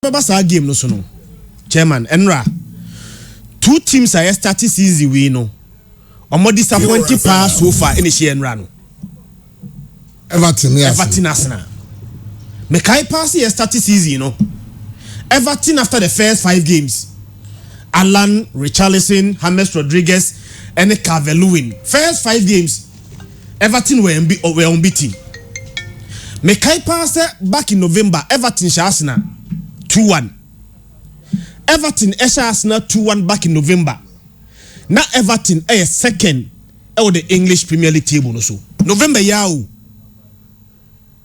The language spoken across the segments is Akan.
Baba game no so no. Chairman Enra. Two teams are starting season we no. Omo disappointing pass so far in the Enra no. Everton Arsenal. Me kai pass here starting season no. Everton after the first 5 games. Alan, Richarlison, James Rodriguez, and Calvert-Lewin. First 5 games. Everton were unbeaten. Me kai pass back in November. Everton Arsenal 2-1. Everton Arsenal 2-1 back in November. Now Everton second on the English Premier League table no so. November yao.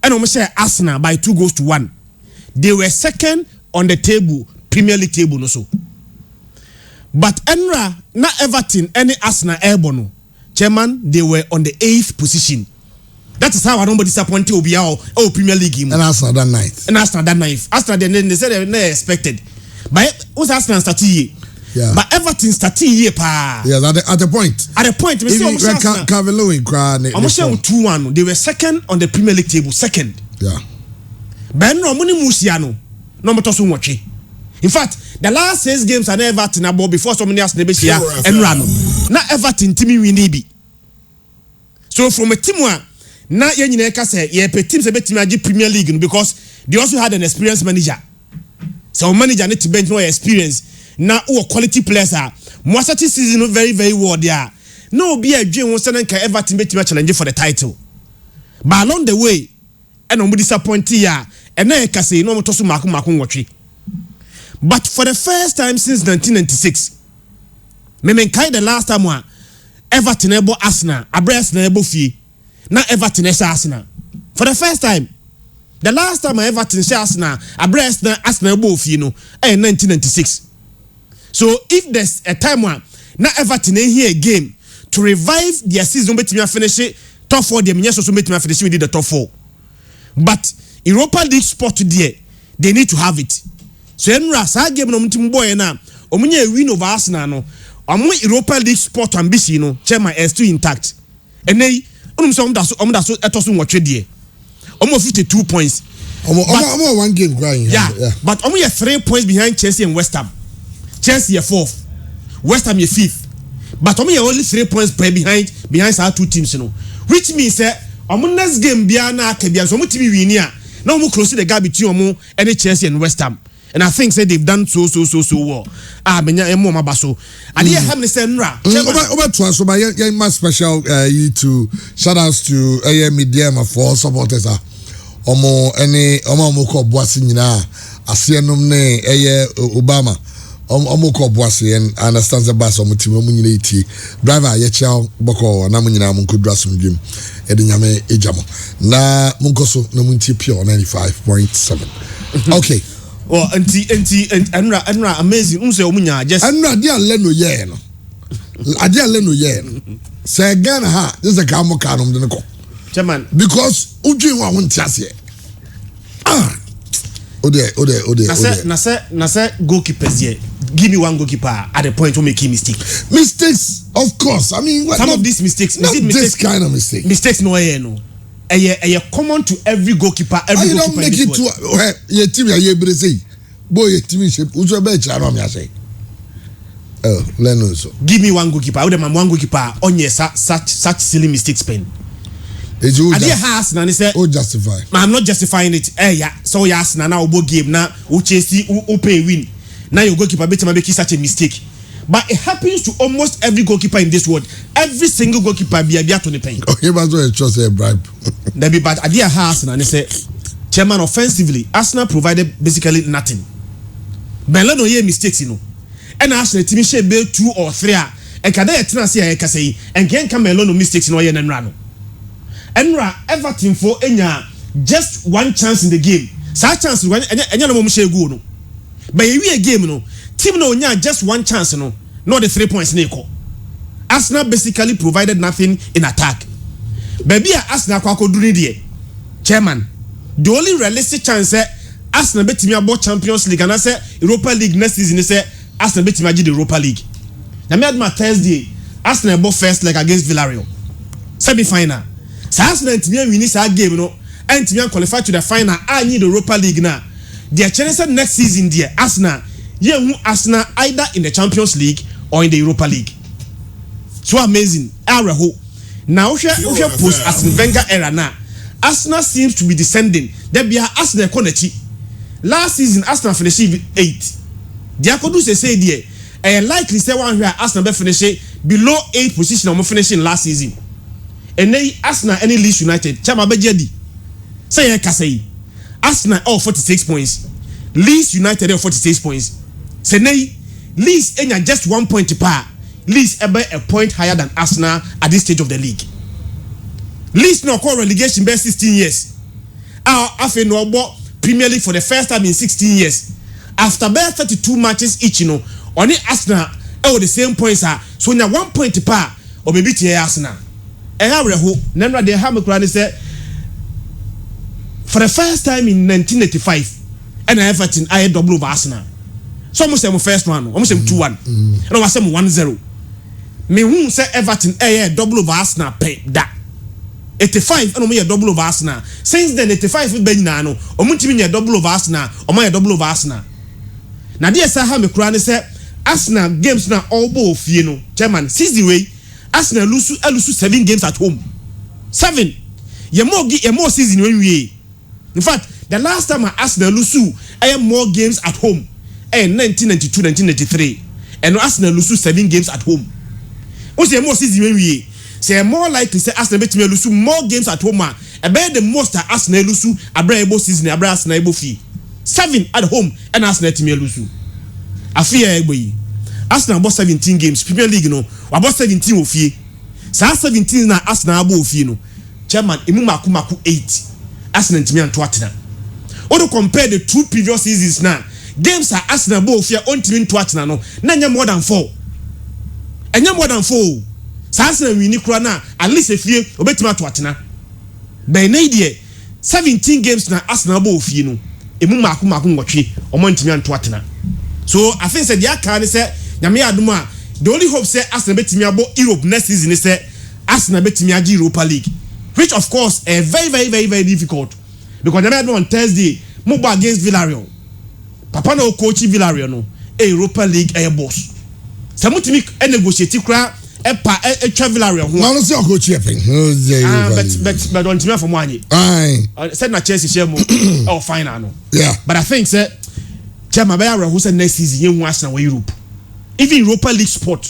And we say Arsenal by 2-1. They were second on the table, Premier League table no so. But Enra na Everton any Arsenal airborne. Chairman, they were on the 8th position. That is how I don't be disappointed will be our Premier League game. And Arsenal that night. Arsenal then they said they never expected. But what's Arsenal starting here? Yeah. But Everton starting here pa. Yeah, at the point. At the point, we see Calvert-Lewin cry. Almost 2-1. They were second on the Premier League table. Second. Yeah. Ben Romani Musiano. No matter so much. In fact, the last 6 games are Everton about before so many Arsenal here and run. Now Everton team we need. So from a team one. Now you say teams a bit Premier League because they also had an experienced manager. So manager need to bench more experience. Now quality players are more season very well there. No be a dream was can Everton be challenge for the title. But along the way, and I'm disappointed here. And then I can say no to Mark watch. But for the first time since 1996, Memenkai the last time one Everton able Arsenal, Abreast able fee. Now Everton is Arsenal. For the first time. The last time Everton is Arsenal, Abreast na Arsenal both in 1996. So if there's a time one, now Everton in here game to revive their season, bet me finish it top 4. Them yes also bet me finish with the top 4. But Europa League spot today, they need to have it. So Enra sa game no mtim boy na omunye win over Arsenal no. Omo Europa League spot ambition no, chairman is still intact. And they so etoso nwotwe die. Almost 52 points. Almost 1 game crying. Yeah. But almost 3 points behind Chelsea and West Ham. Chelsea are 4th. West Ham are 5th. But almost only 3 points behind our 2 teams, you know. Which means that next game biana akebia so team win here. Now we close the gap between and Chelsea and West Ham. And I think they've done so well. Menya emo mabaso. And here have say nra. Over so my special you to shout outs to media for supporters omo ko boase nyina asienum ne Obama omo ko boase and understand the bus omo team omo nyina iti driver ye chao boko na mo nyina mo kodura somdwem e de nyame ejamo na mo nkoso na mo ntie pure 95.7. Okay. Well, and Enra amazing. Unse omunya just Enra dia leno ye no. Adia leno ye no. Say Ghana ha, this a kamo kanom de ko. Chairman, because udwin wa won tiase. Ode. Na say goalkeepers here. Give me one goalkeeper at the point to make mistake. Mistakes, of course. I mean, some of these mistakes. Not this kind of mistake. Mistakes no here no. A common to every goalkeeper. Every goalkeeper don't make it to your team. You say, boy, your team shape. Who's your bench? I don't say. Oh, Lennon. Give me one goalkeeper. I would have one goalkeeper on your such silly mistakes pen. I dear has na say. Oh, justify. I'm not justifying it. Yeah. So yes, na now game na uchesi pay win. Now your goalkeeper better make such a mistake. But it happens to almost every goalkeeper in this world. Every single goalkeeper be a to the pain. Oh, he must well trust a bribe. There be bad idea has and say, chairman, offensively, Arsenal provided basically nothing. But no mistakes, you know. And Arsenal team shape 2 or 3 and can they say I can say and can't come alone no mistakes no yen and run. Enra Everton for just 1 chance in the game. Such chance when and no go no. But a game no. Team no just 1 chance no. Not the 3 points neko. Arsenal basically provided nothing in attack. Baby Arsenal kwako do there. Chairman, the only realistic chance Arsenal bet me about Champions League and I say Europa League next season say Arsenal bet me the Europa League. Now me had my Thursday Arsenal bought first leg against Villarreal. Semi-final. So Arsenal team win this game no and team qualify to the final. I need the Europa League now. their chance next season there Arsenal Arsenal either in the Champions League or in the Europa League. So amazing. Now we post Arsene Wenger era now. Arsenal seems to be descending. There be Arsenal Konechi. Last season Arsenal finished 8th. They could do say there. Likely say one where Arsenal be finish below 8th position or finishing last season. And then Arsenal any Leeds United. Chama be jedi. Say say Arsenal all 46 points. Leeds United all 46 points. Say nay Leeds just 1 point par. Leeds a point higher than Arsenal at this stage of the league. Leeds no call relegation by 16 years. After no Premier League for the first time in 16 years. After bare 32 matches each, only Arsenal the same points are so now 1 point par or maybe Arsenal. Nemra de Hamilton said for the first time in 1985, and Everton I double over Arsenal. So almost say first one, almost 2-1, and I was 1-0. Me who say Everton double over Arsenal pay that 85 and me double over Arsenal. Since then 85 with Benino, or Muntimi double over Arsenal, or my double over Arsenal. Now dear Sir Hamilton said Arsenal games now all both Chairman, since the way Arsenal lose 7 games at home. 7. You more season when we. In fact, the last time Arsenal lose I have more games at home. 1992-1993. And Arsenal lose 7 games at home. What's the more season when we say more likely say Arsenal bet me lose more games at home. About the most Arsenal lose a brave season, a brave Arsenal fee. 7 at home and Arsenal to me lose. I fear Arsenal about 17 games. Premier League about 17 of ye. Sa 17 na Arsenal about fee Chairman Imumaku 8. Arsenal to me and Tottenham. Or to compare the 2 previous seasons now. Games are Arsenal both here on team to Tottenham no. Nanya more than 4. And more than 4. So Arsenal win now at least a few obetima to Tottenham. By Nadia 17 games na Arsenal both here no. Imumaku watchi or on team and Tottenham. So I think said ya can say Nyame aduma the only hope say Arsenal betimi abo Europe next season is say Arsenal betimi agi Europa League, which of course very difficult because Nyame aduma on Thursday mobile against Villarreal. Papa no coach Villarreal no Europa League boss. Samutimi negotiate kra twa Villarreal ho. No say coach yepin. But on team for money. Aye. Said na Chelsea share mo or final no. Yeah. But I think say Chama Villarreal who said next season you Arsenal Europe. Even Europa League sport.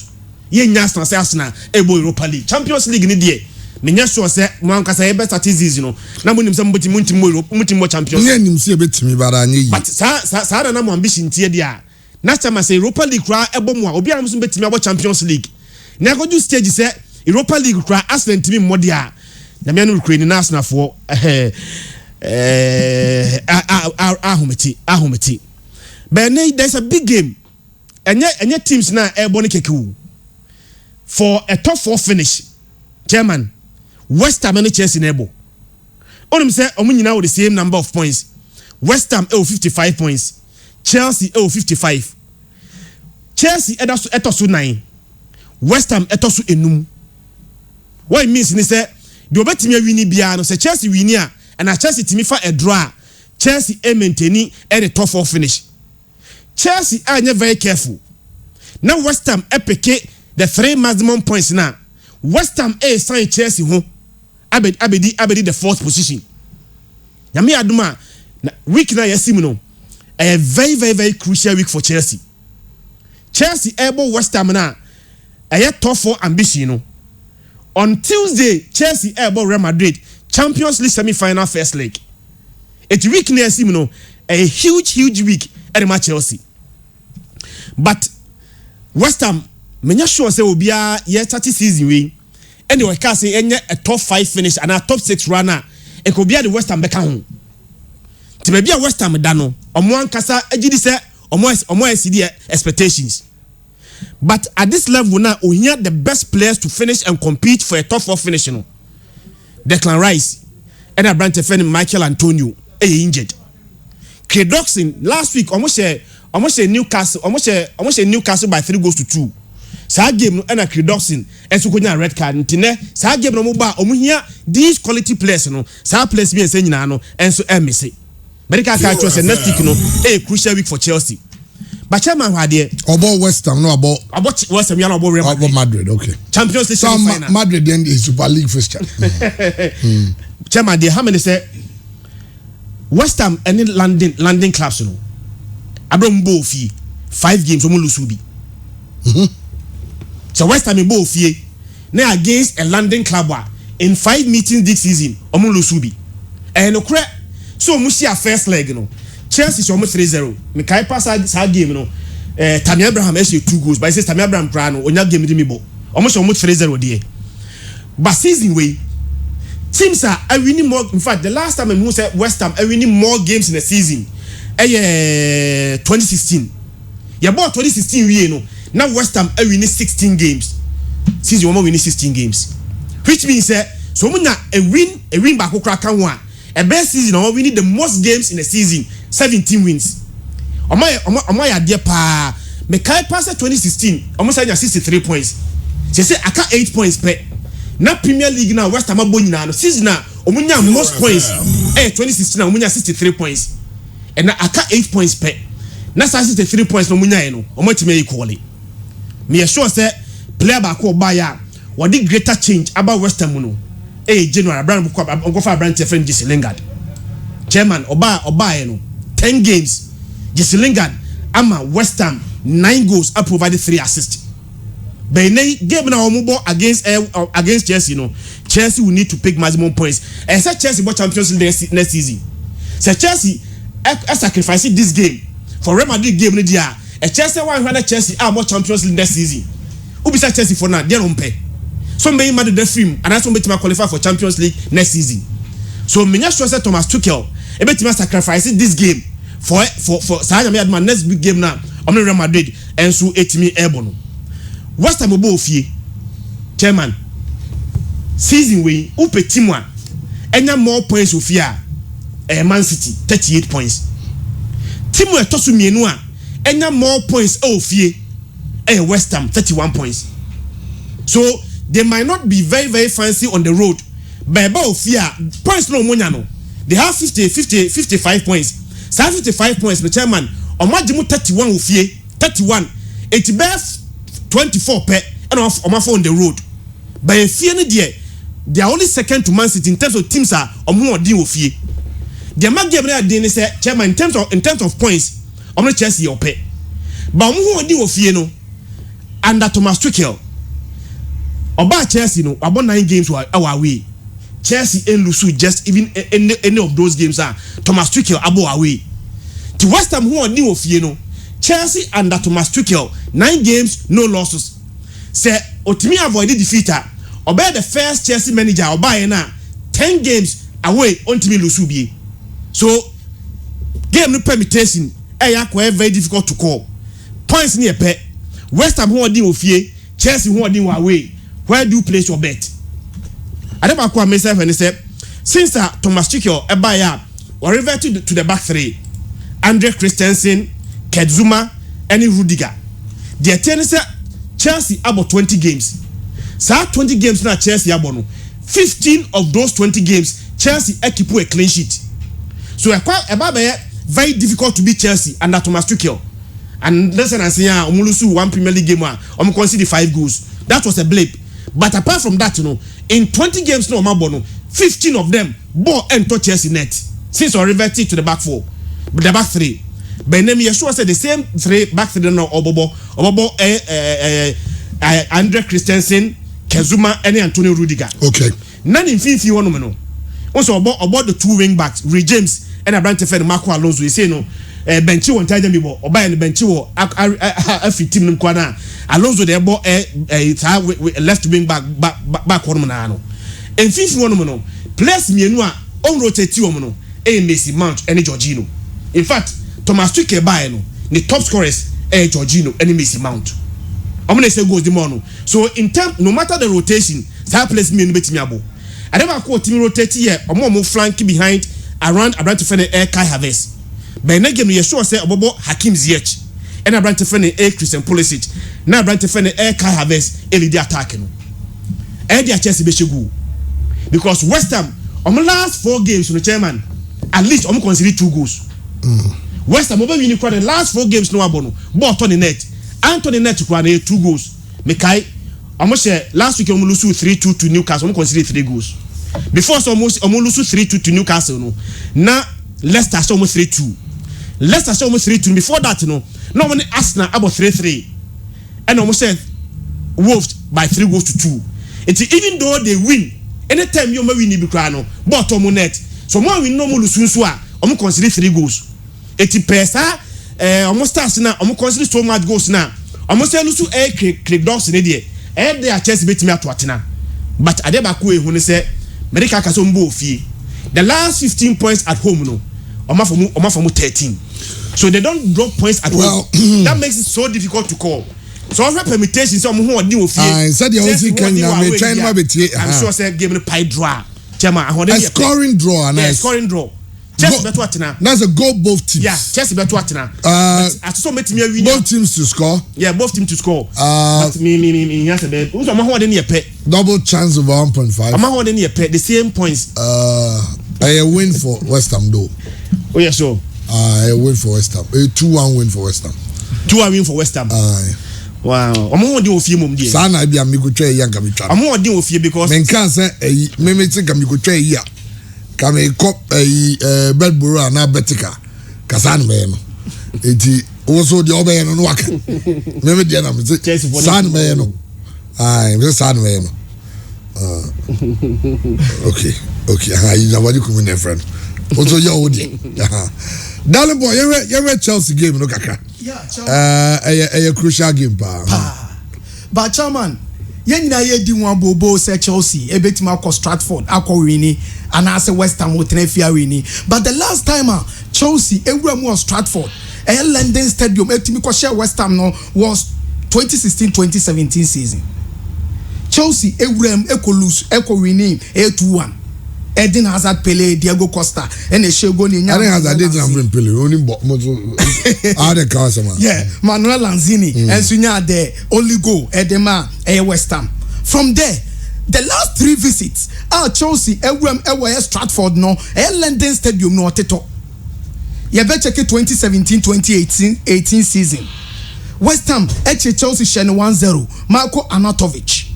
Ye Arsenal say Arsenal ebo Europa League. Champions League ni die. Me nya sure say man ka say better season no. Na mo nim say mutim Champions. Me nim say betimi bara anye yi. But sa na mo ambition tie dia. Na Chama say Europa League kra ebo mo a obi am so betimi abo Champions League. Na go do stage say Europa League kra Arsenal timi mo dia. Na me anu Ukraine na Arsenal for ahometi. But there's a big game. And yet teams now airborne keku for a top 4 finish. Chairman, West Ham and Chelsea neighbor. Only say now with the same number of points. West Ham 55 points. Chelsea 55. Chelsea etosu 9. West Ham etosu enum. What it means is say the obetimi wini bia no say Chelsea winia and a Chelsea timi fa a draw. Chelsea maintain at the top 4 finish. Chelsea are very careful. Now West Ham pick the 3 maximum points now. West Ham sign Chelsea home. Abedi the 4th position. Yami aduma week na yesimuno. A very crucial week for Chelsea. Chelsea able West Ham now. A top 4 ambition. On Tuesday, Chelsea able Real Madrid Champions League semi-final first leg. It's week na yesimuno. A huge week at Chelsea. But West Ham, menya sure say obia ye 30 season we. Anyway, can say a top 5 finish and a top 6 runner. E ko bia the West Ham beka ho. Ti be bia West Ham da no. Omo ankasa agidi say omo exceed expectations. But at this level now, we have the best players to finish and compete for a top 4 finish no. Declan Rice and a branch defender Michael Antonio injured. Credoxin last week almost Newcastle by 3-2. Sa game no and a Credoxin and so konya red card ntine sa game no mo ba omuhia these quality players no sa players be ense nyina no enso emese medical card was next week a crucial week for Chelsea. But chairman had there about West Ham, no about West Ham, about Real Madrid. Okay, Champions League final. Madrid then is Super League fixture. Chairman, there how many say West Ham and London clubs no. Abram Bofi 5 games omo lusubi. So West Ham in Bofi now against a London club in 5 meetings this season omo lusubi. And okra so musi a first leg no. Chelsea is almost 3-0. Mekai pass that game no. Tammy Abraham has 2 goals, but he says Tammy Abraham crano onya game di mibo. Almost 3-0 there. But season way teams are winning more. In fact, the last time I said West Ham are winning more games in a season. 2016. Yeah, about 2016 we know. Now West Ham are winning 16 games. Season one winning 16 games. Which means so when a win back crack one. A best season we need the most games in a season. 17 wins. Omo dear pa. Mekai pass 2016. Almost 63 points. She say I got 8 points per. Now Premier League now West Ham aboni na season na omunya most points 2016 na omunya 63 points and I got 8 points per na 63 points no omunya no omotime equally me sure say player back ko buy ya what the greater change about West Ham no January brand go for brand friend Jesse Lingard chairman oba no 10 games Jesse Lingard ama West Ham 9 goals and provided 3 assists. But in a game now against Chelsea, Chelsea will need to pick maximum points. And say Chelsea bought Champions League next season. Say Chelsea sacrificing this game for Real Madrid game media. A Chelsea 100 Chelsea are more Champions League next season. Who be Chelsea for now? They don't pay. Some may mad the film and that's some to qualify for Champions League next season. So many sure say Thomas Tuchel a bit sacrificing this game for Sadia my next big game now. I'm Real Madrid and so 8 airborne. West Ham obo ofie chairman season we upe team one enya more points ofia Man City 38 points team we tosu mienu a enya more points ofie West Ham 31 points so they might not be very very fancy on the road but ofia points no monya no they have 55 points 55 points the chairman omajimu 31 ofie 31 it best 24 per and off on the road. But if you they are only second to Man City in terms of teams are more deal with you. The man gave me say chairman in terms of points, I'm not Chelsea or pay. But more deal with you no under Thomas Tuchel. About Chelsea no about 9 games were our way. Chelsea and Lusu just even any of those games are Thomas Tuchel abo away. To West Ham who are deal with you no Chelsea under Thomas Tuchel 9 games no losses. Say Otimi avoided defeat. Obey the first Chelsea manager Obay na 10 games away Ontimi Lusubi. So game no permutation very difficult to call. Points near pet. West Ham who are deal with Chelsea who are deal away. Where do you place your bet? I never call myself and say since Thomas Tuchel Ebaya or reverted to the back 3. Andre Christensen, Kedzuma, and Rudiger. The attendance Chelsea about 20 games. So 20 games now Chelsea abono. 15 of those 20 games Chelsea keep a clean sheet. So very difficult to beat Chelsea under Thomas Tuchel. And listen and say Omulusu 1 Premier League game one conceded 5 goals. That was a blip. But apart from that, in 20 games no Mabono, 15 of them ball enter Chelsea net. Since we reverted to the back 4, but the back 3. But name Yeshua said the same 3 back 3 no Obobo Andre Christensen, Kedzuma, and Antonio Rudiger. Okay. None in 50 one no. Also about the 2 wing backs, Ray James and Abrante Fed Marco Alonso. You say no Benchi won time bibo or buy and Benchi wo a team no kwana. Alonso the ball left wing back one no. And 50 one no. Place mienu a on rotate you no. Messi Mount and Jorginho. In fact, Thomas Tuchel buy no. The top scorers Jorginho and Messi Mount. I'm gonna say goes the mono. So in term, no matter the rotation, that place me no betimi abo. I never call team rotate here or more flank behind around about to find Kai Havertz. But in game you sure say Obobo Hakim Ziyech and about to find Christian Pulisic. Now about to find Kai Havertz lead attacking. And the Chelsea be go because West Ham on the last 4 games from the chairman at least omo concede 2 goals. West Ham over win the last 4 games no abono. Ball on the net. Anthony net kwa na 2 goals. Mekai omo share last week omo lose 3-2 to Newcastle. Omo concede 3 goals. Before so omo lose 3-2 to Newcastle no. Na Leicester show almost 3-2. Leicester show almost 3-2. Before that, no one Arsenal about 3-3. And almost said Wolves by 3 goals to 2. It's even though they win, anytime you may win Ibikrano, but on net. So more we no more lose almost consider 3 goals. It's pesa almost starts now, almost consider so much goals now. Almost say lose click dogs in the air. They are chess bit me at Watina. But Adebaku when they say Medica Kasombo fee. The last 15 points at home, no, Oma for 13. So they don't drop points at home. That makes it so difficult to call. So all permutations, some who are new of you. Said the only can I'm sure say give me pie draw. A scoring draw, yeah, scoring draw. Chess better what now? That's a goal both teams. Yeah, chess better what now? I saw me win. Both teams to score. Yeah, both teams to score. But me, yes, who's a man who pay? Double chance of 1.5. A man who pay the same points. A win for West Ham though. Oh yeah, so. A win for West Ham. A 2-1 win for West Ham. 2-1 win for West Ham. Wow. I'm more than of you, mum dear. Sana be a mikuche young kamicha. I'm more than of you because. Men can't say a mimic kamiche ya. Come a cop a bedbura na betica. Kasan man. It also the other end on waka. Maybe the enemy. San man. I'm just San man. Okay. You know what you come in there, friend. Also, your Odi. Darling boy, you're Chelsea game, no kaka. Yeah, a crucial game, pa. But chairman, na ye di wan bobo say Chelsea, e betima ko Stratford, akọ wini, and I say West Ham Otenefia wini. But the last time Chelsea, ewura mu Stratford, London Stadium, etimi ko share West Ham no was 2016-2017 season. Chelsea ewura lose, wini 8-1. Eden Hazard, Pele, Diego Costa, and a Shego Nina. Eden Hazard didn't bring Pele, only yeah, Manuel Lanzini, and Sunya there, only go, Edema, West Ham. From there, the last 3 visits, Chelsea, Stratford, no, London Stadium, no, Teto. You better check it 2017-2018 season. West Ham, Chelsea, Shen 1-0, Marko Anatovic.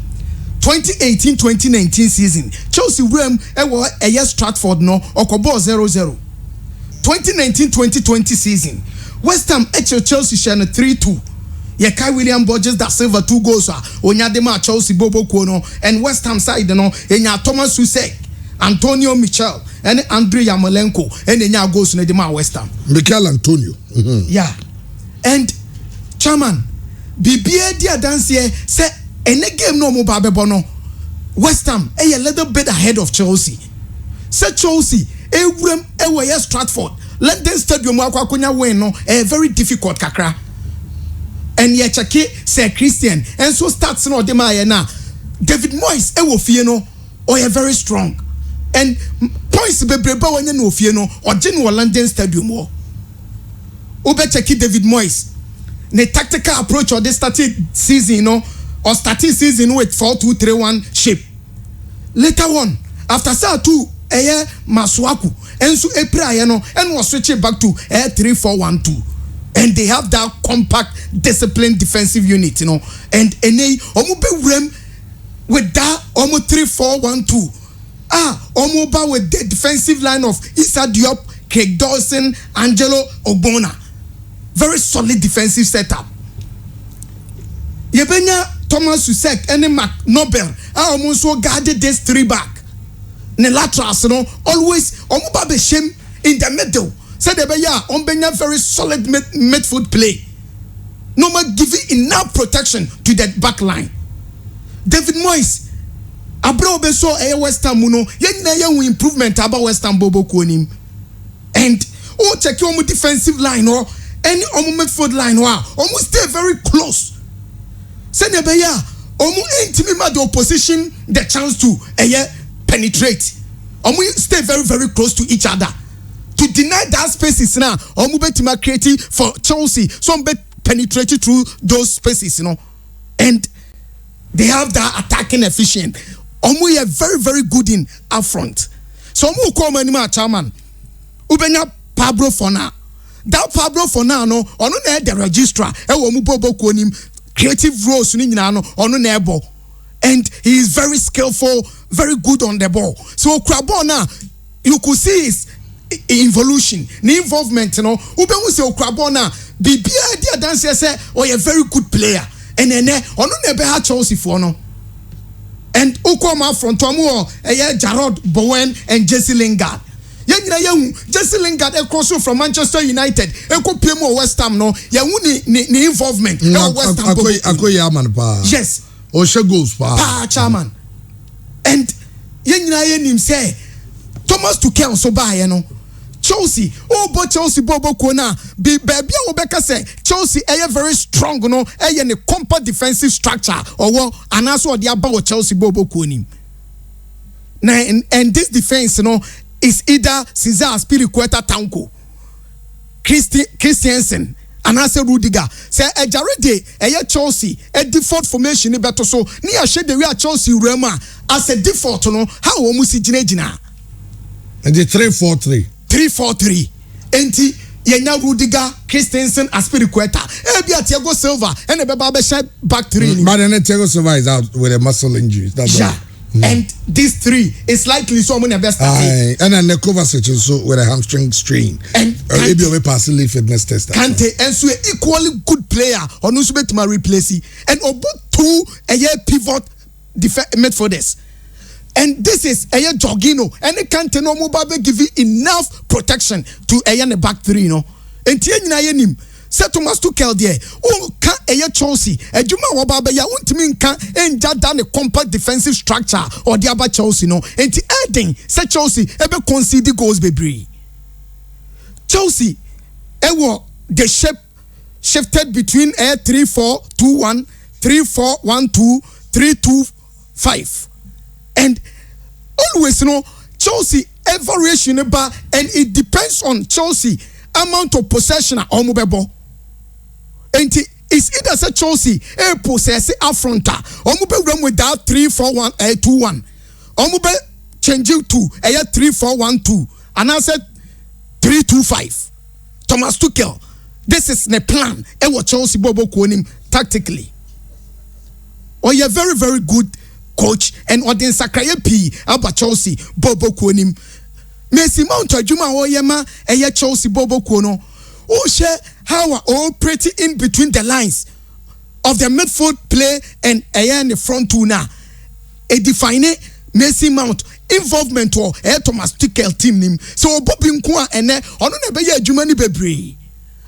2018-2019 season, Chelsea Rem Stratford no Okobo 0-0. 2019-2020 season, West Ham Chelsea Shen 3-2. Kai William Borges da Silva 2 goals. Onyadema Chelsea Bobo Kono and West Ham side no enya Thomas Susek, Antonio Michel and Andrei Yarmolenko and enya goals na dema West Ham. Mikel Antonio. Yeah. And chairman, BBA dia dance here say and the game no more Babebono. West Ham a little bit ahead of Chelsea. Say Chelsea, Stratford, London Stadium Wakunya win no a very difficult kakra. And ye check say Christian and so starts no de na David Moyes no or very strong. And points bebreba when no no or general London Stadium wo. Ube check David Moyes. The tactical approach or the started season or starting season with 4-2-3-1 shape. Later on, after say 2 Masuaku, and so April and was switching back to 3-4-1-2. And they have that compact, disciplined defensive unit, and Omu with that Omu 3-4-1-2. Omu with the defensive line of Issa Diop, Craig Dawson, Angelo Ogbonna. Very solid defensive setup. Yebenya Thomas Susek and Mac Nobel almost so guarded this 3 back. Ne laterals always be shame in the middle. Said Benya very solid midfield play. No more giving enough protection to that back line. David Moyes Abro beso West Ham muno yen improvement about West Ham Bobo Kuonim. And check your defensive line or any midfield line almost stay very close. Senebeya, intimate the opposition the chance to penetrate. Stay very, very close to each other. To deny that spaces now, betima creative for Chelsea, some bet penetrated through those spaces, and they have that attacking efficient. Are very, very good in up front. So call my chairman. ubenya Pablo for now. That Pablo for now no ono na the registrar e wo mu bobo konim creative roles ni nyina no ono na ebo, and he is very skillful, very good on the ball. So Okrabon now you could see his evolution, the involvement, you know. Ubemu se Okrabon now bibia dia dance say oh a very good player, and then ono na be ha Chelsea for no. And Ukoma from Tomu Jarrod Bowen and Jesse Lingard. Jesse Lingard across from Manchester United. Eko Pemo West Ham no. Ni involvement. West Ham. Yes. Osha goals pa. Chairman. And him say Thomas Tuchel so buy no. Chelsea, but Chelsea bobo kona be baby obeka say Chelsea very strong no a compact defensive structure or what and also the about Chelsea bobo konim. Now and this defense is either Cesar Spiriqueta Tanko, Christiansen, and also Rudiger. Say a Jarede, Chelsea, a default formation better so near shade the real Chelsea Rema as a default how almost Jinejina. And the 3-4-3. 3-4-3. Enti yenya Rudiger, Christensen, Aspiriqueta. Ebia Thiago Silva and the Baba back three. But then Thiago Silva is out with a muscle injury. That's yeah. And these three is likely someone the best. And then the Kovacic also with a hamstring strain. And maybe a passively fitness test. Kante and so equally good player on Usbet ma replace and about two a year pivot midfielders. And this is a Jorginho and it can't no Mubabe give you enough protection to a back three no. And Tiena set Thomas Tuchel there. Oh, can a Chelsea a Juma Wababe ya won't mean can and down a compact defensive structure or the other Chelsea no. And the adding set Chelsea ever concede goals baby. Chelsea the shape shifted between a 3-4-2-1, 3-4-1-2, 3-2-5. And always, Chelsea variation and it depends on Chelsea amount of possession or mobile. And it's either say Chelsea possess affronter or mobile with that 3-4-1-2-1 or mobile change to a 3-4-1-2 and I said 3-2-5. Thomas Tuchel, this is the plan. What Chelsea Bobo Konim tactically. Oh, you're very, very good coach and Odin Sakraya P about Chelsea Bobo Konim. Messi Mount Juma Oyema a Chelsea Bobo Kono. Oh, share how are all pretty in between the lines of the midfield play and in the front two now. A define Messi Mount involvement or Thomas Tuchel team nim. So Bobby Nkwa and on a Jumani Bebre.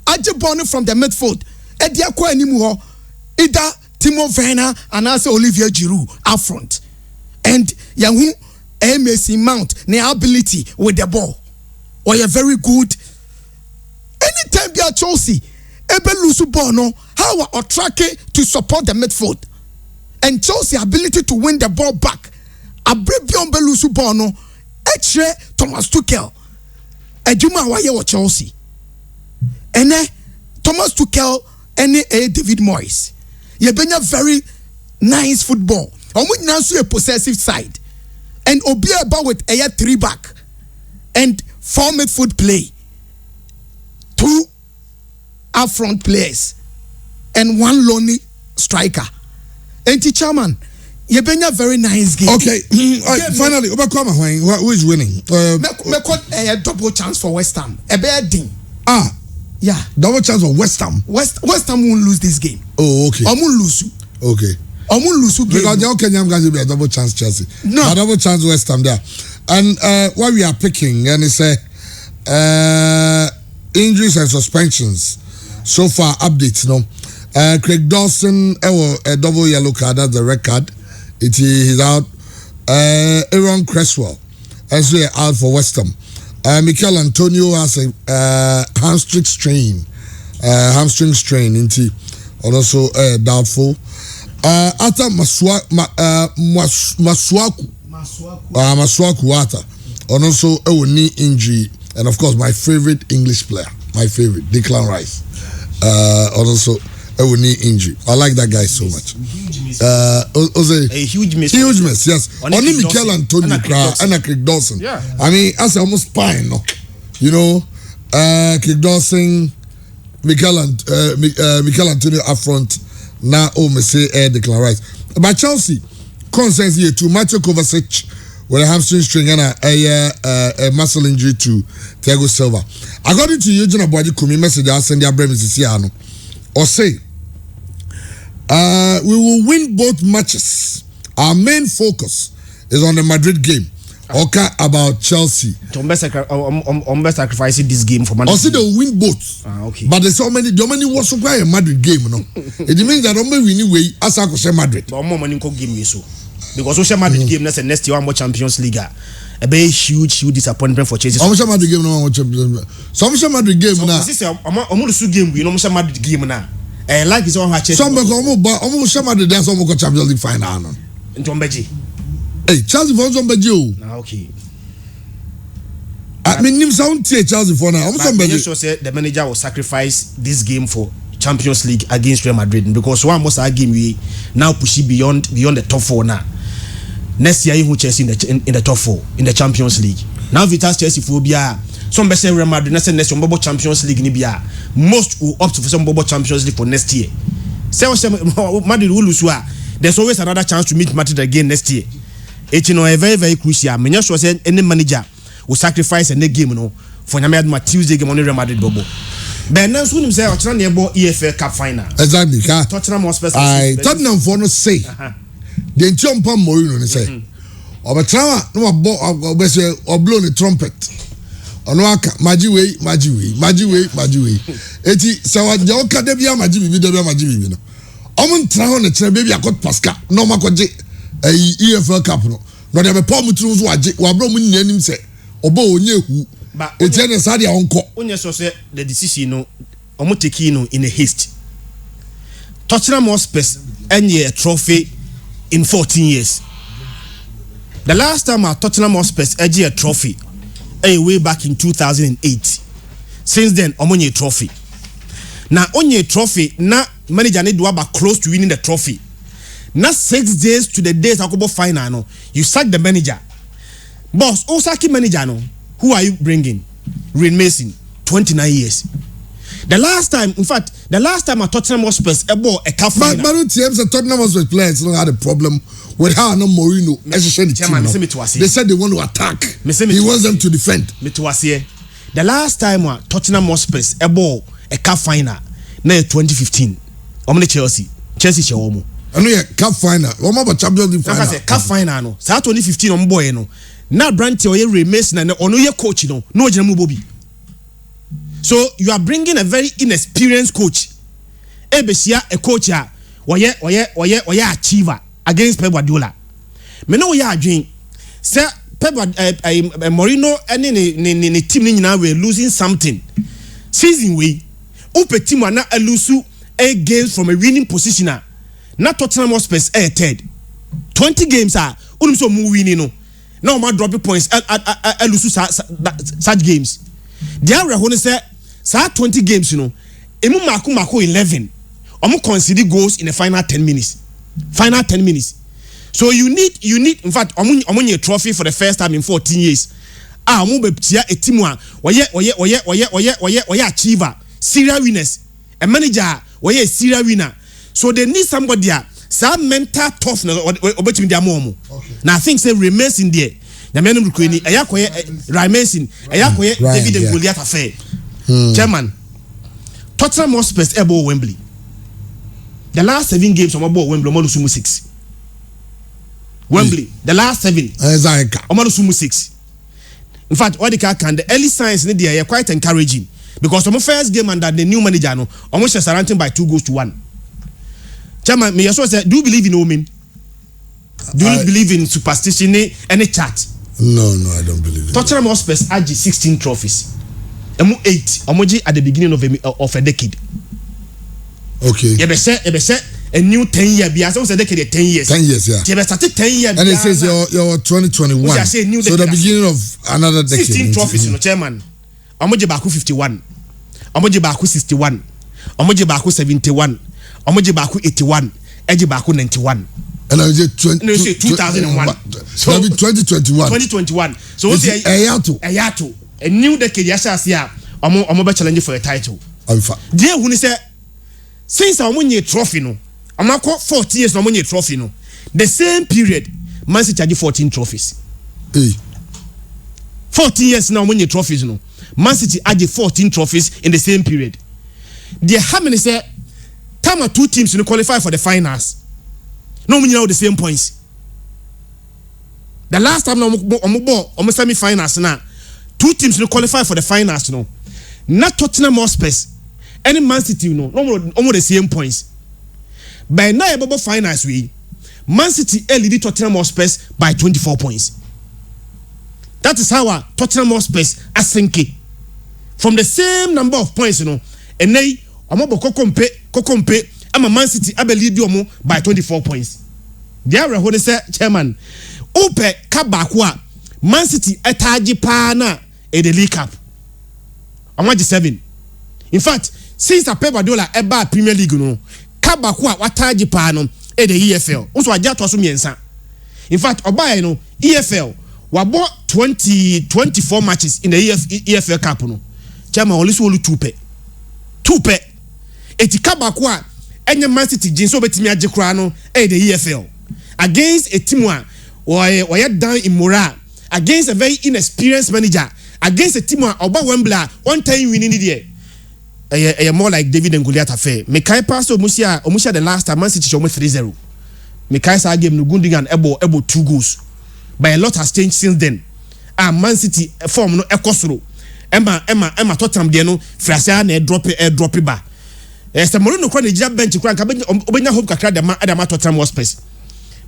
Aje born from the midfield. Ediakwa anymore. Either Timo Werner and also Olivier Giroud up front. And Yahu Messi Mount their ability with the ball. Or you're very good. Anytime you are Chelsea, ebe lose ball no, how are Otrake to support the midfield. And Chelsea ability to win the ball back. A brebion belusu ball no, H. Thomas Tuchel. Ejuma waye wa Chelsea. Ene Thomas Tuchel ene David Moyes. You been a very nice football. And we now see a possessive side. And Obi about with a 3-back and 4 midfield play. 2 up front players and 1 lonely striker. And the chairman, you been a very nice game. Okay, finally, who is winning? A double chance for West Ham. A bad thing. Yeah. Double chance for West Ham. West Ham won't lose this game. Oh, okay. I won't lose. Okay. I won't lose. Because the Kenyans guys will be a double chance Chelsea. No. A double chance West Ham there. And what we are picking, and it's injuries and suspensions. So far, updates, Craig Dawson, a double yellow card, that's the red card. He's out. Aaron Cresswell, as we are out for West Ham. Mikel Antonio has a hamstring strain, and also doubtful. Ata Masuaku Ata, and also a knee injury, and of course my favorite English player, Declan Rice, also a knee injury. I like that guy so much. A huge miss. Huge miss, yes. Only Mikel Antonio and Craig Dawson. Yeah. I mean, that's almost spine, no. Kick Dawson, Mikel Antonio up front. Now, me say declare. But Chelsea concerns here to Mateo Kovacic with a hamstring strain and a muscle injury to Thiago Silva. According to Eugene Abuadi Kumi message I send their Bremen Siciano or say we will win both matches. Our main focus is on the Madrid game. Okay, about Chelsea. Sacrificing this game for Madrid. Also, they will win both. Okay. But there's so many was so quite a Madrid game, no. It means that only win anyway as I say Madrid. But more money game so. Because social Madrid game that's the next year more Champions League. A very huge disappointment for Chelsea. Social Madrid game no more Champions League. Social Madrid game now. This is almost game we no social Madrid game now. Like is on her Chelsea. Some because almost social Madrid dance almost Champions League final no. Ntombeji. Hey, Chelsea for Ntombeji. Okay. I mean, him sound Chelsea for now. I'm sure the manager will sacrifice this game for Champions League against Real Madrid because one must game we now push it beyond the top 4 now. Next year, you Chelsea in the top 4 in the Champions League. Now Vitas Chelsea phobia. Some say Real Madrid next year Champions League nibia. Most will opt for some Champions League for next year. Say Madrid will lose. There's always another chance to meet Madrid again next year. It's a very very crucial. Many sure say any manager will sacrifice a game for Nyamad Tuesday game on Real Madrid bobo. But now soon himself trying to EFL Cup final. Exactly. Tottenham was special. Tottenham for no say. Then jump on Mourinho and say, "Obetrawa no blow the trumpet. Onwaka majiwe. Eti sawa joka debia majiwe no. Omo ntra na kire baby akot Pascal no makoje EFL Cup no. No dey be pom tru so waje wa bro mu nyanim se obo onye hu. Eti na sa dia onko. Onye so say the decision no omo take no in a haste. Tottenham Hotspur any a trophy in 14 years. The last time our Tottenham Hotspur edged a trophy way back in 2008. Since then, omonye trophy. Now, onye trophy, na manager need to have close to winning the trophy. Now 6 days to the days Akobo final, no, you sack the manager. Boss, Osaki manager, no, who are you bringing? Rain Mason, 29 years. The last time a Tottenham Hotspur a cup final. But the Tottenham Hotspur players had a problem with how no Mourinho. They said they want to attack. He wants them to defend. The last time a Tottenham Hotspur a cup final, na 2015. Chelsea chewomo. I know cup final. What about Champions League final? Cup final no. Sa 2015 boy no. Na branch oye remains na ono ye coach no. No jemu Bobby. So you are bringing a very inexperienced coach. Ebesia a coach ya oye achiever against Pep Guardiola. Me no ya adwen. Say Pep Mourinho and the team ni nyina were losing something. Season we upe team na elusu a games from a winning position na Tottenham Hotspur third. 20 games are unum so mu winning no. Now ma drop points elusu such games. The area when say 20 games, emu mako 11. Omo concede goals in the final 10 minutes. Final 10 minutes. So you need in fact omo trophy for the first time in 14 years. Omo be tia a team oye achiever, serial winners. A manager oye serial winner. So they need somebody there. Some mental toughness obetimi dia mo. Now I think say remains in there. Nyamenum Rukwini ayakoye Raimesin ayakoye David and Goliath affair. Chairman, Tottenham Hotspur ebo Wembley. The last 7 games on about Wembley Omo sumu 6. Wembley, the last 7. Omo sumu 6. In fact, what the early signs in there are quite encouraging because on first game under the new manager no almost surrounded by 2-1. Chairman, me also say, do you believe in omen? Do you believe in superstition? Any chart? No, I don't believe in Tottenham Hotspur had 16 trophies. 8 Omoji at the beginning of a decade. Okay. You say a new 10-year bias. I said decade 10 years. 10 years, yeah. You started 10 years. And it says you're 2021. So the beginning of another decade. 16 trophies, Chairman. Omoji Baku 51. Omoji Baku 61. Omoji Baku 71. Omoji Baku 81. Eji Baku 91. And I was 2001. So 2021. 2021. So Ayato. a new decade yasha omo be challenge for a title. Dear who say since I won a trophy no, I'm 40 years no money trophy no. The same period, Man City charge 14 trophies. 14 years now money trophies no. Man City added 14 trophies in the same period. There how many say time two teams to qualify for the finals. No money now the same points. The last time on semi-finals now, two teams to qualify for the finals no. Not Tottenham Hotspur, any Man City no almost the same points. By now about finals Man City lead Tottenham Hotspur by 24 points. That is how Tottenham Hotspur are sinking from the same number of points and they kokompe ama Man City lead you by 24 points. There we say chairman Upe kabakwa Man City etaji pa na the League Cup. Amaji 7. In fact, since a Pep Guardiola eba Premier League no, kabakwa wataji pa no the EFL. Also aja to miensa. In fact, obaye no EFL wabo 24 matches in the EFL Cup no. Chama olisu olu tupe. Eti kabakwa enye Man City jinso betimi aje kra no the EFL against a team were down in morale, against a very inexperienced manager, against a team oba Wembley one time winning the more like David and Goliath affair. Mekai pass omusia the last time Man City show 3-0. Mekai sa game no Gundogan ebo 2 goals. But a lot has changed since then. Man City form no ekosoro. Emma Tottenham de no frasa na drop ba. Ese Mourinho kwa na bench kwa nka obenya hope kakra de ma Tottenham Hotspur.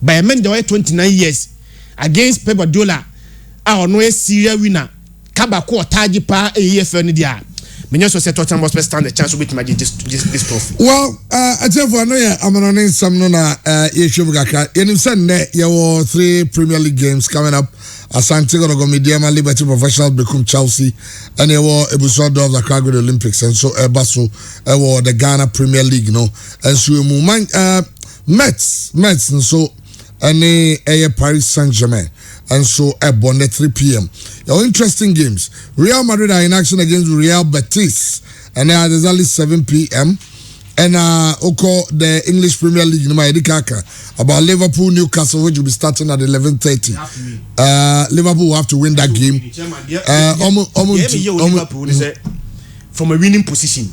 By a man they were 29 years against Pep Guardiola. No a serious winner. Kabako taji pa EFL ni dia. Many also say Tottenham must stand a chance with this trophy. Well, I tell you, I know I'm on some nona Yeshubaka. You said there were 3 Premier League games coming up. Asante Gomidiama, Liberty Professional become Chelsea, and there were episode of the Chicago Olympics, and so Basso the Ghana Premier League, no, and so Mets, and so any Paris Saint-Germain. And so at 3 p.m. Interesting games. Real Madrid are in action against Real Betis, and there's only 7 p.m. And the English Premier League, about Liverpool, Newcastle, which will be starting at 11:30. Liverpool will have to win that game. From a winning position.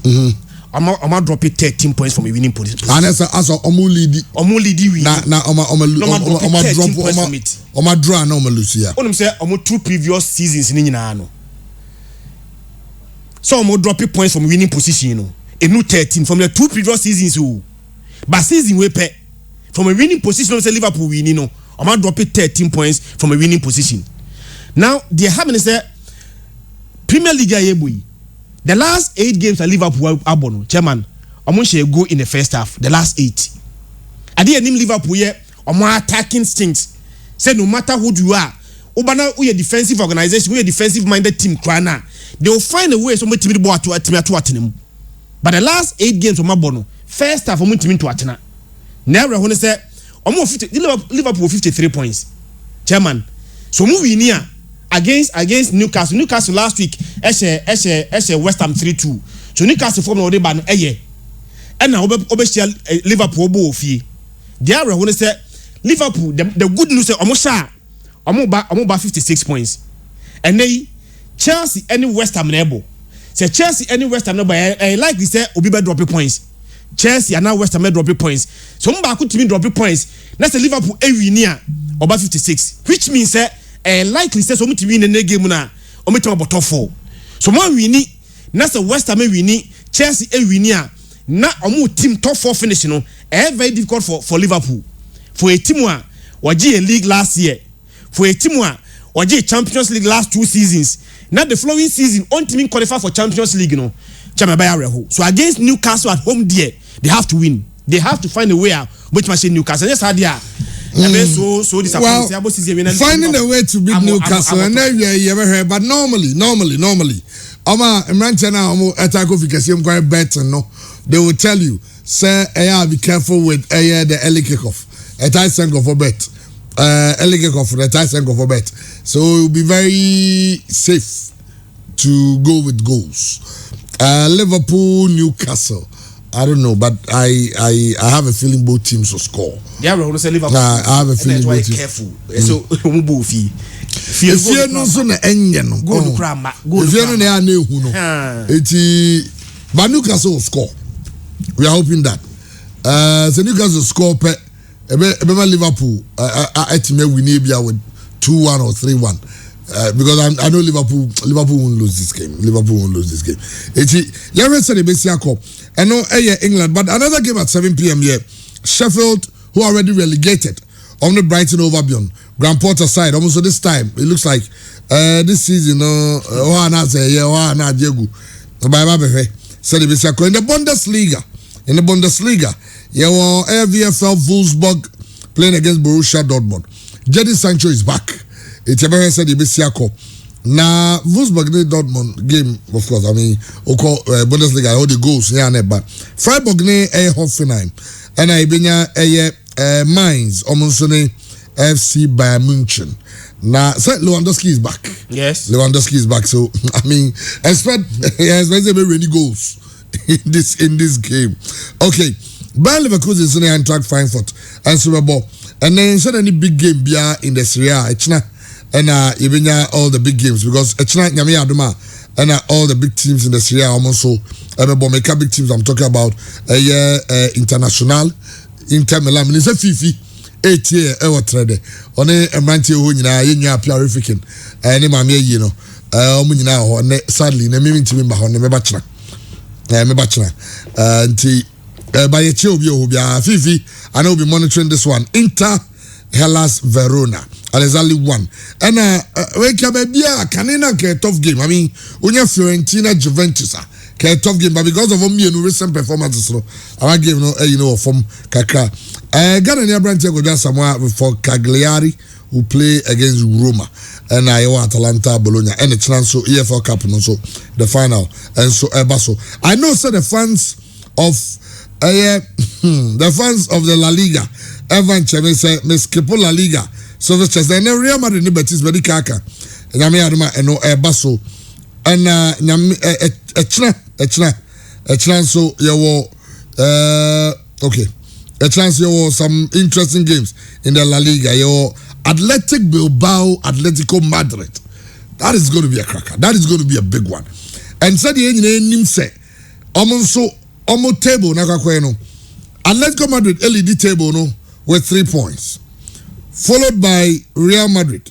I'm dropping 13 points from a winning position. And as lead win. Na draw no Lucia. Only say 2 previous seasons in no. So dropping points from winning position, no. A new 13 from the 2 previous seasons. But season we pay from a winning position. Say Liverpool winning, no. I'm dropping 13 points from a winning position. Now the happening say Premier League the last 8 games at Liverpool abono chairman omo go in the first half. The last 8. I didn't name Liverpool here omo attacking stinks. Say no matter who you are, obana we a defensive organization, we a defensive minded team krana. They will find a way so much to atinem. But the last 8 games omo abono first half omo team to atena. Never when say omo 50 Liverpool 53 points. Chairman. So move in here against Newcastle. Newcastle last week West Ham 3-2. So Newcastle form no dey ban and now Liverpool bo fie. There we want to say Liverpool the good news say omo ba 56 points. And then Chelsea any West Ham able. Say Chelsea any West Ham able like we say obi be drop points. Chelsea and now West Ham drop points. So mba could team drop points. Na say Liverpool every near oba 56, which means say likely says omo win the game na omo team about top 4. So man win na say West Ham win, Chelsea win na omo team top 4 finish no very difficult for Liverpool. For a team wa waji a league last year, for a team wa waji Champions League last 2 seasons. Now the following season on team qualify for Champions League no. So against Newcastle at home there, they have to win. They have to find a way out which machine Newcastle. Just had there. So disappointing. Well, finding a way to beat Newcastle, and then you ever heard. But normally, they will tell you, sir, be careful with the early kickoff. A tight go for bet. Early kickoff for the tight go for bet. So it will be very safe to go with goals. Liverpool, Newcastle. I don't know, but I have a feeling both teams will score. Yeah, we say Liverpool. I have a feeling both teams. Careful. So move fee. If you no so na enye no. Go to Krama. If you no na ehu no. Eti but Newcastle will score. We are hoping that. So Newcastle score pe Liverpool etime win bia with 2-1 or 3-1. Because I know Liverpool won't lose this game. You said the Bessia Cup. I know England, but another game at 7 p.m. here. Sheffield, who are already relegated, on the Brighton over beyond Grand Porter side. Almost this time, it looks like this season. In the Bundesliga, you know, VfL Wolfsburg playing against Borussia Dortmund. Jadon Sancho is back. It's ever said the Bessia Cup. Now, Wolfsburg Dortmund game, of course. I mean, Bundesliga, all the goals, yeah, but Freiburg Hoffenheim, and I been Mainz, Omonsone FC Bayern München. Now, Lewandowski is back. Yes, Lewandowski is back. So, I mean, expect many goals in this game. Okay, Bayern Leverkusen is in Eintracht Frankfurt and Super Bowl, and then instead any big game in the Serie A, and even all the big games because and all the big teams in the Serie A almost so make big teams I'm talking about International Inter Milan it's a Fifi 8 year ever trade on a manti who you purification and mammy you know sadly na me team ba on me bachelor by a chill Fifi I know be monitoring this one Inter Hellas Verona. And there's only one. And when Cabebia Canina a tough game. I mean, when you're Fiorentina Juventus, a tough game, but because of me and recent performances, I give from Kaka. Ghanaian branch go down somewhere for Cagliari who play against Roma and Atalanta Bologna and the chance so EFL Cup and also the final and so Basso. I know so the fans of the La Liga. Evan Cheme say Miss Kepo La Liga. So the chess and Real Madrid Betis very kaka. Nyame adoma eno Basso and a chance so you okay. A chance you some interesting games in the La Liga. Your Athletic Bilbao, Atletico Madrid. That is going to be a cracker. That is going to be a big one. And said the name say Omo table nakakweno. Atletico Madrid LED table no with 3 points. Followed by Real Madrid.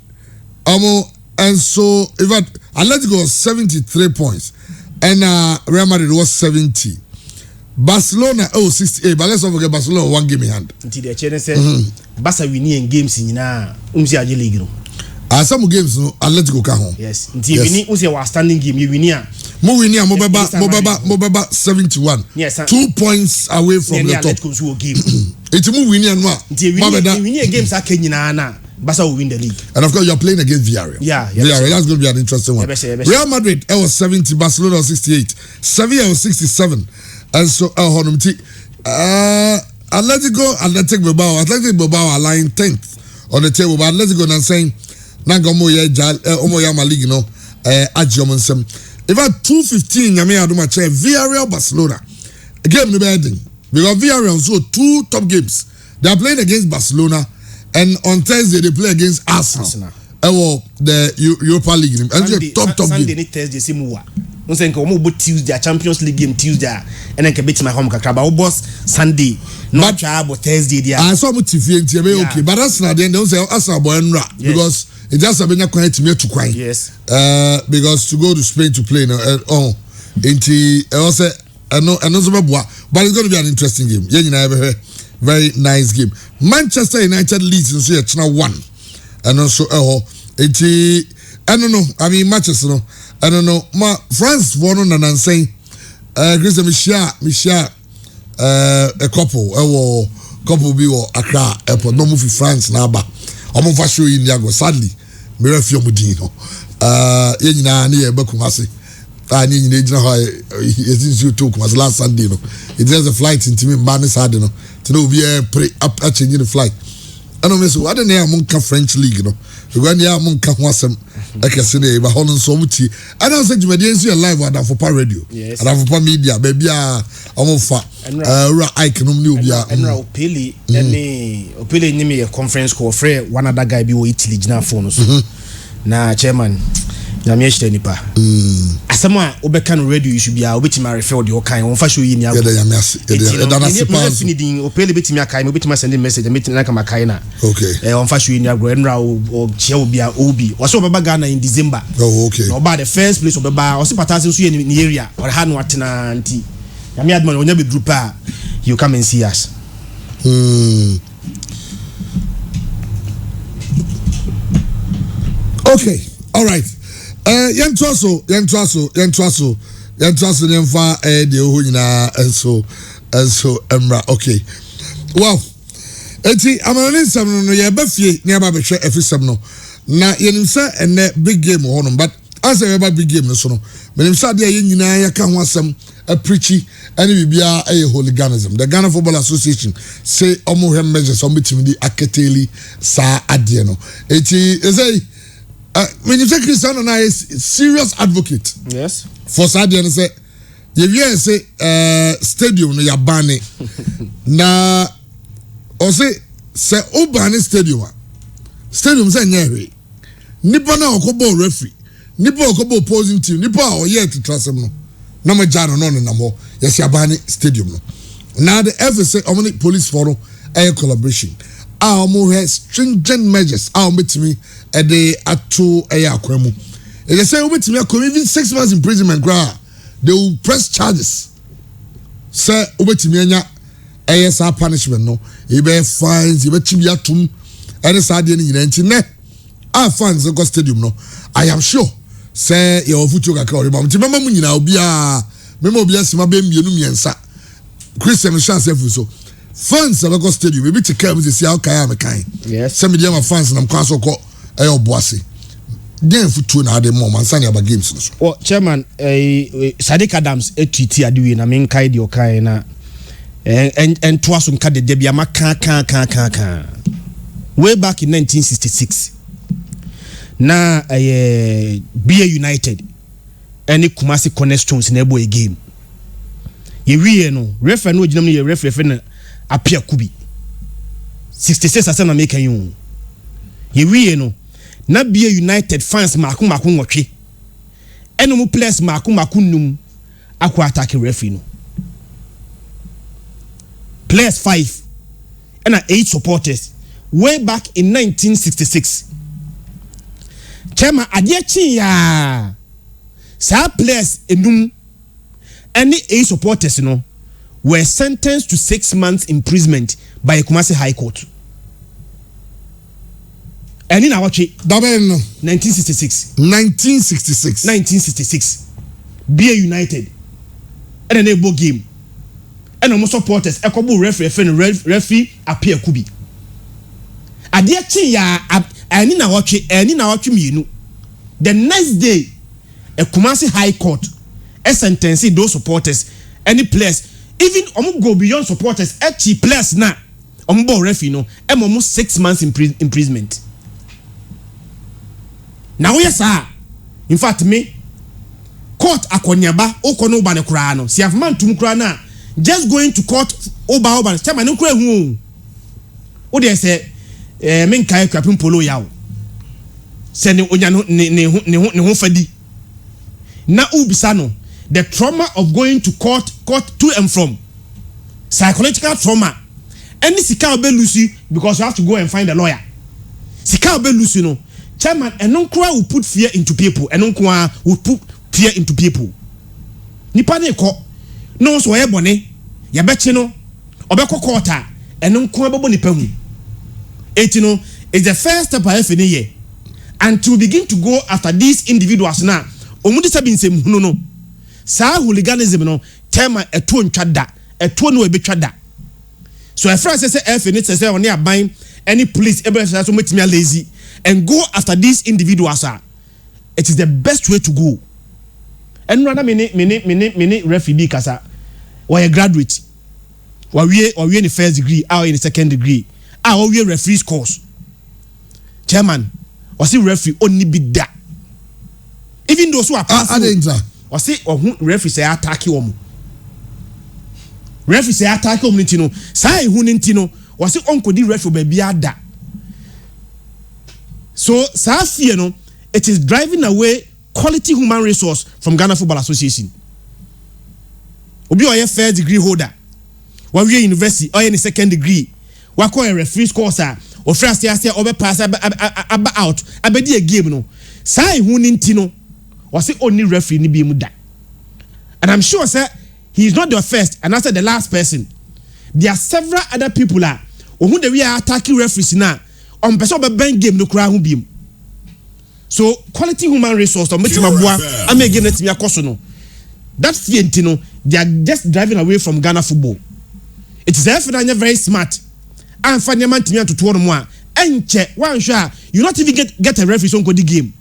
And so if Atletico was 73 points and Real Madrid was 70. Barcelona 68, but let's not forget Barcelona one game in hand. Until the Chelsea said Barca winning games in league. Some games no Atletico can home. Yes. Until winning was standing game you win. Mobaba 71. Yes, 2 points away from the top. It's winning games are Kenyana. Barca will win the league. And of course you're playing against Villarreal. Yeah, Villarreal, that's going to be an interesting one. Real Madrid was 70, Barcelona was 68, Sevilla was 67. And so Athletic Bilbao are lying 10th on the table, but Atletico now saying Omoyama League, Ajomonsem. If at 2:15, Villarreal Barcelona. Game the bad thing. Because Villarreal so 2 top games. They are playing against Barcelona, and on Thursday they play against Arsenal. The Europa League. And top Sunday game. Thursday Simua. Tuesday, Champions League game Tuesday, and then can beat my home Kakaba boss Sunday. Not job Thursday. I saw TV okay, but that's not the end. Don't say Arsenal boy because it just a been quiet to me to quiet. Yes. Because to go to Spain to play also but it's going to be an interesting game. Yeah, very nice game. Manchester United leads in so now 1, and also I don't know. I mean Manchester no. I don't know. France won and saying Chris Michel a couple be Accra airport no move France na ba. Omo fa show in Yago sadly. Me refio mudino. Yenyina na ye bakumase. Ani nyina gina ho yesin you talk was last Sunday no. It is a flight into me man is hard no. To know be pre up changing the flight. I don't know. I don't know. Monka French league, no. When you are Monka wasem, I can say they Holland so much. I don't say you may live at for radio. Yes. And for media, baby. I'm fat. I can only be and now Opeli Opeli name a conference call for one other guy be Italy na phone so. Na chairman. Na me shte nipa. Asema obekan radio you should be obetima refer the okan on fa show yi ni ago. Yeah, Opeli betimi akai me obetima send message meeting na kama kai na. Okay. On fa show yi ni ago enra o chia obi a obi. Was obeba Ghana in December. Oh, okay. No ba the first place obeba o se patase so ni area or ha no atena anti. Ya me adman onya be group a you come and see us. Okay. All right. Yentwaso nemfa de ho nyina enso emra. Okay. Wow. Eti amane nsam no ye ba fie ne ba behwe afisam no na yenim se ene big game ho no, but as e ba big game no so no menim se de ye nyina ya ka ho asem a preachy any bibia a hooliganism. The Ghana Football Association say omo hem measures on between the aketeli sa ade no. Eti say when you say Cristiano na is serious advocate. Yes. For Sadia say you say stadium no yabane na o say obane stadium say nyehwe nipa na okobo referee nipa okobo opposing team nipa o yet to trust him no na ma jano no na mo yes yabane stadium no. Now the FSA omni police forum a collaboration has stringent measures with me a day at 2 a.m. They say with me even 6 months imprisonment, they will press charges. Say with me ASR punishment no, you be fines, you be chibiatum, and it's hard in the our fans go stadium no. I am sure say your future kakori but remember me now be a memo be sima be mienu miensa Christian chance so fans at the stadium maybe to come to see how kaya me kind. Yes. Some of them fans and I'm council call bossy. Then for 2 na the more man sani about games no. Well, chairman Sadiq Adams etiti adiwe na men kai di okai na and to asun ka de bia maka kan way back in 1966 na BA United any Kumasi Cornerstones na ebo a game ye wie no referee no ginam ye referee na apia kubi 66 asana make you ye wie no na BA United fans maku nwotwe eno mu players maku num akwa attack referee no players 5 and 8 supporters way back in 1966 chairman adiechi ya sa players enum any 8 supporters no were sentenced to 6 months imprisonment by Kumasi High Court. And in our 1966 BA United and an able game and almost supporters ekobo referee appear kubi adiechi ya ani na watch mienu. The next day a Kumasi High Court sentencing those supporters any players even go beyond supporters actually players na bo referee no almost 6 months imprisonment. Now yes sir, in fact me court akonyaba okono ba ne kura no si afman tum kura na just going to court oba chairman no kura hu o dey say men kai kwapin polo yawo se ne onya no ne ho fadi na ubisa no the trauma of going to court to and from psychological trauma any sika be lucy because you have to go and find a lawyer sika be lucy no chairman enonkwa will put fear into people enonkwa will put fear into people nipa ne ko no so ye bone ye bechi no obekọ court a enonkwa bebo nipa hu etino is the first step of any year and to begin to go after these individuals now omudi sabi nsem hunu no sa hooliganism no chairman eto ntwa da eto no ebetwa da so efra say FNA say on near buying any police able to so metimi lazy and go after these individuals it is the best way to go. And rather many refugee kasa or a graduate or we in the first degree or in the second degree we referee scores. Chairman, was it referee only be that? Even those who are passing, was it or referee say attack you? Referee say attack you, Nintino. Say who Nintino was it uncle the referee baby ada. So, Safi, it is driving away quality human resource from Ghana Football Association. Obi oye first degree holder. Wa we university or any second degree. Wa call a referee course or first year obe pass out. Abedi a game no. Sai hu ninti no. Was the only referee ni bi mu da. And I'm sure sir he is not the first and also the last person. There are several other people who the we are attacking referees now. On person be bang game no kura hu bi mu. So quality human resource on metima boa am again let me akoso no. That fientino they are just driving away from Ghana football. It is therefore very smart. And for man to me to tour more. Enche one sure you not even get a referee on the game.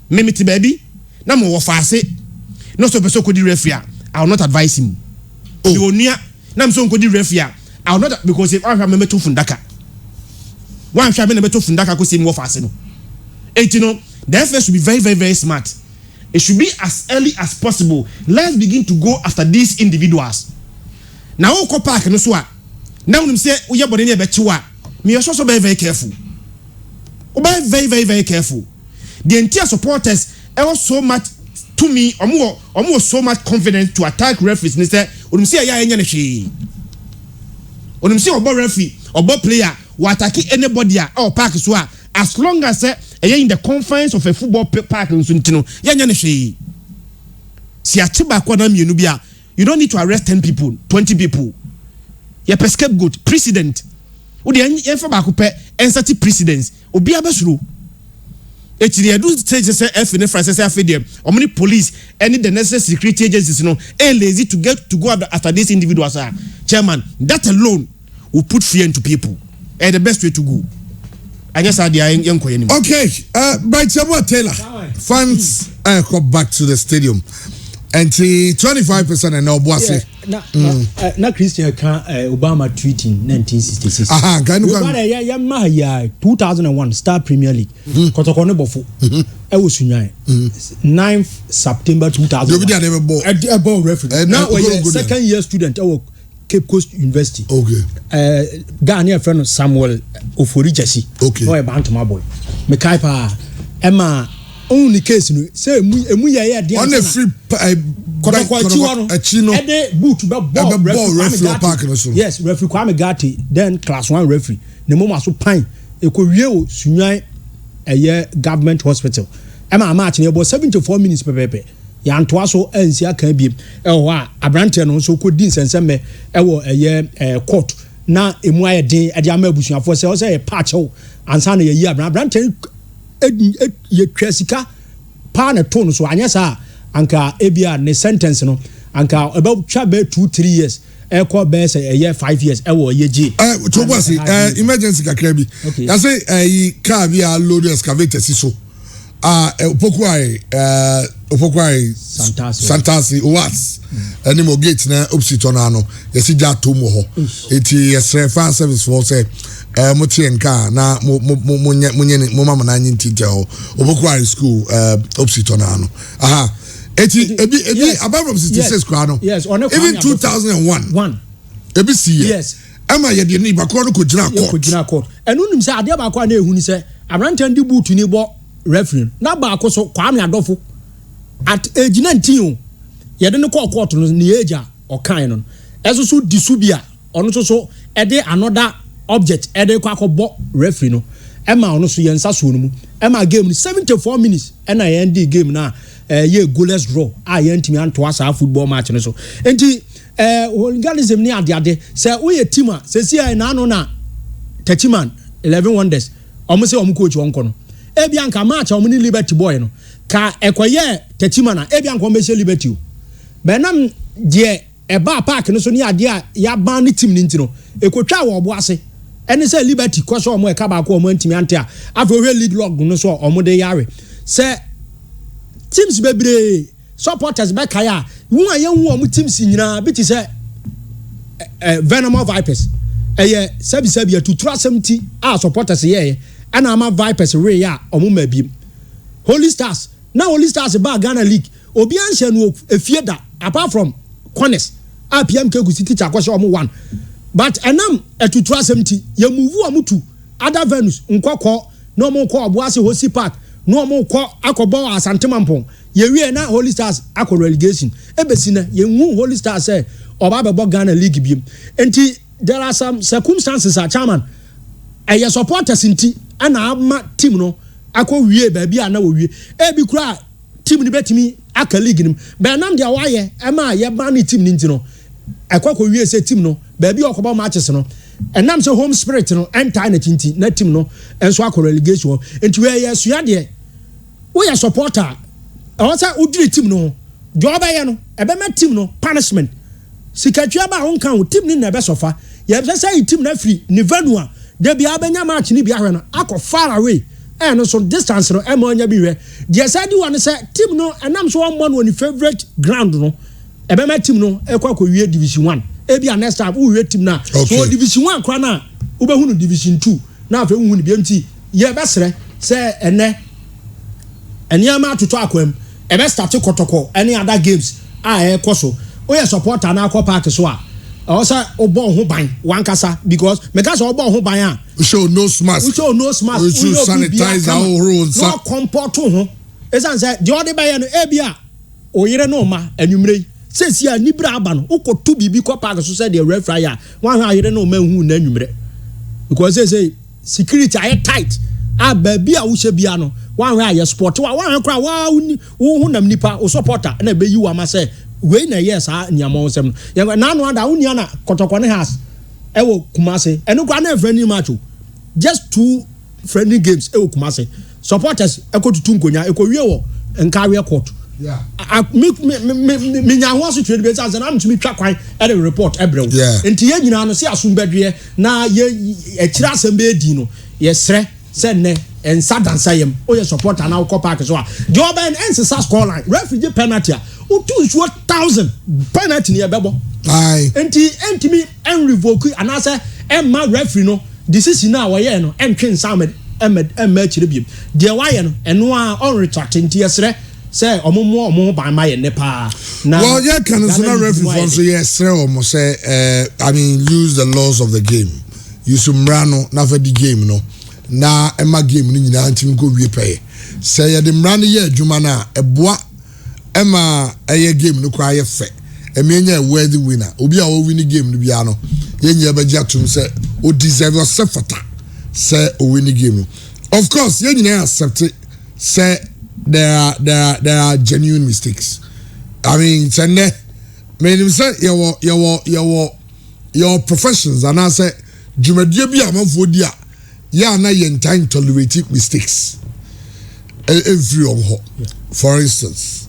Memiti baby. Na mo wafase. No so person could referee. I will not advise him. You near na so could referee. I will not because if I have me to fundaka. One sure me to fundaka ko say mo wafase no. The FA should be very, very, very smart. It should be as early as possible. Let's begin to go after these individuals. Now, Oko Park no so. Now, we say we are born in Betua. Me also be very careful. Be very, very, very careful. The entire supporters are so much to me, or more so much confident to attack referees. They say, "We say ya enya neshi." We say obo referee, obo player, we attack anybody or park so. As long as in the confines of a football park in Suntino, you don't need to arrest 10 people, 20 people. You have a scapegoat, precedent. Udi enfa baako pe ensati precedence. Obi abesuru. Eti do say F in France say afedem. Omni police any the necessary security agencies lazy to go after these individuals are. Chairman, that alone will put fear into people. And the best way to go. I guess I young. Okay, by Chabo Taylor, fans come back to the stadium, and 25% and now Boise. Na Christian Obama tweet in 1966. Can 2001 Star Premier League. Kotokone bofo. I was 9th September 2001. A ball referee. Now second year student. Cape Coast University. Okay. Ghanaian friend Samuel Ofori Jesse. Okay. No, a Bantama boy. Mekaipa Emma only case no say emu ya on a free a chino boot ball referee park no so. Yes, referee Kwame Gatti then class 1 referee. Ne mama so pan e ko wie o sunwan a government hospital. Emma match ne about 74 minutes pepepe. Yantoa so ensi aka biem ewo a abrante no so kodi nsenseme ewo court na emu aye den e de ama abusuafo se o se patch o ansa na yi abrante ye twasika pa na to no so anya sa anka ebia ne sentence no anka about twa be 2-3 years e ko be say 5 years ewo ye ji to boss emergency kakra bi ya say car bi a load excavator si so Opokwai Santasi Watts any more gate na opsitonano yesi ja to mo ho eti yesre fan service for say moti enka na mo mama na nyinti je ho Opokwai school opsitonano aha eti ebi above from 66 kwa no even 2001 ebi see yes ama ye de ni bakro no ko gina court enu nim say ade ba kwa na ehuni say abrante ndi boot ni bo referee na ba akoso Kwame Adofo at age 19 yede ne call court no ne age o kan no eso so disubia ono so e dey another object e dey kwa akobọ referee no e ma ono so yensa so no mu e ma game ni 74 minutes e na end game na ye goalless draw a ye ntimi anto asa football match no so enti hooliganism ni ade say we ye team a say see na no na Tachiman 11 wonders omo say omo coach won kono ebianka match omo ni Liberty boy no ka ekoye Tachiman na ebianka omo say Liberty o benam de eba park no so ni ade a ya ban ni team ni ntino ekotwa wo obo ase ene say Liberty ko so omo e ka ba ko omo ntimi ante a afo hwe league log no so omo de yare say teams bebre supporters be kaya won aye hu omo teams nyina bi ti say Venom Vipers Sebi to trust 70 supporters here and I'm a Vipers way ya omuma biem. Holy Stars. Now Holy Stars about Ghana League. Obi anhye no efieda apart from corners. PMK ku City Chakwasho omo 1. But enam to trust 70 ye move omo to other venues nkokọ no mo ko Obuasi Hosi Park no mo ko akobo Asante Mampong. Ye wie na Holy Stars akọ relegation. Ebesi na ye hu Holy Stars say oba bebo Ghana League biem. Enti there are some circumstances chairman your supporters inti ana ama team no akọ wie ba bia na wo wie e bi kura team ni betimi aka league nim ba nam dia waye e ma ye ba ni team ni nti no akọ wie say team no ba bi okoba matches no enam say home spirit no enter na tinti na team no enso akọ relegation enti we ye sua de we your supporter o say udiri team no job ye no e be ma team no punishment sikatwa ba won kan team ni na be sofa ye say team na free ni venue de bia benya match ni bia hwe no akọ far away no so distance no e ma onya bi hwe de say di one say team no enam so one man on favorite ground no e be ma team no e kwa wie division 1 e bia next time wo wie team na so division 1 kwa na wo be hunu division 2 na afa hu ni bia nti ye be sere say ene ama atoto akwam e be start kotoko any other games e koso o ye supporter na akọ park so a also obo ho ban wankasa because because obo ho ban a we show no smash we show sanitize our rules no comport ho esan say the other by no e bia oyire no ma anwumre sesi a nibra aba no ukotu bibi ko park so say the referee a wan ha oyire no ma hu na anwumre because say security are tight a ba bia wo hye bia no wan ha ya sport wan kra wa hu nam nipa o supporter na be yi wa ma say we na yes niamo nsem na no ada unia na kotokone has ewo Kumase eno kwa na friendly match just 2 friendly games ewo Kumase supporters ekotutu nkonya ekowie wo nkawe court me nya ho so twede be say na mtumi twa kwan e the report ebrew enti ye nyina no se asombedwe na ye ekira asem be di no ye sre se ne ensa dansa yem o ye supporter na ko park so a joben ensesa score line referee penalty utu 1000 penalty ne bebo ai enti mi en revoke anase emma referee no decision na wo ye no entwe nsam emma chire biem de wa ye no eno a on retract enti yesre say omo ban ma ye ne pa na well yeah can the referee for so yesre omo say I mean use the laws of the game use mrano na for the game no na emma game ni nyina ntimi ko wie pay say ye de mrano ye adwuma na eboa emma eye game no kwa ye fe emenya worthy winner obi a o win game no bia no ye nya ba jatum say o deserve yourself say o win game no of course ye nyina accept say there are genuine mistakes. I mean say me say your professions and I say dwumadie bi amanfo di a ya na ye time tolerate mistakes every on ho. For instance,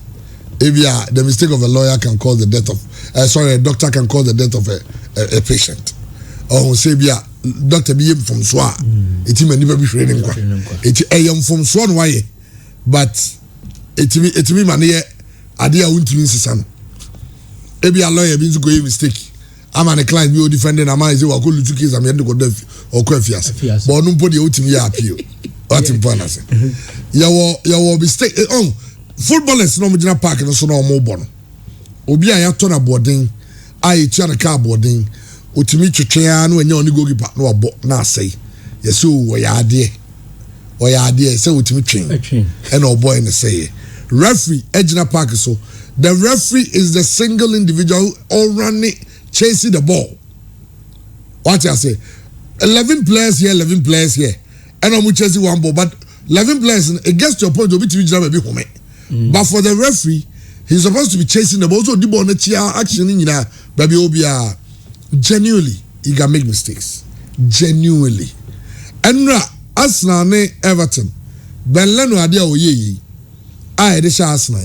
if the mistake of a lawyer can cause the death of a doctor can cause the death of a patient, or say doctor be from swa it may never be training kwa it from swan why but it me man here adia won't win season if a lawyer be go mistake I'm an client be defending am I say wa go lutu case am yendo go def or ko afias but no podi ultimi ya appeal what important say your mistake footballers no mujina park no so no mo bo no obi a ya to na boarding ai tia na car boarding otimi twetwea no anya oni goalkeeper no abo na asai yeso wo ya ade say otimi twen and obo in say referee ejina park so the referee is the single individual all running chasing the ball. What I say 11 players here and I'm chasing one ball but 11 players it gets to a point obi timi jina be home. But for the referee, he's supposed to be chasing the ball. So the ball action in baby obia genuinely he can make mistakes. Genuinely. And Arsenal ne Everton. Ben Leno adia oye. I de sha Arsenal.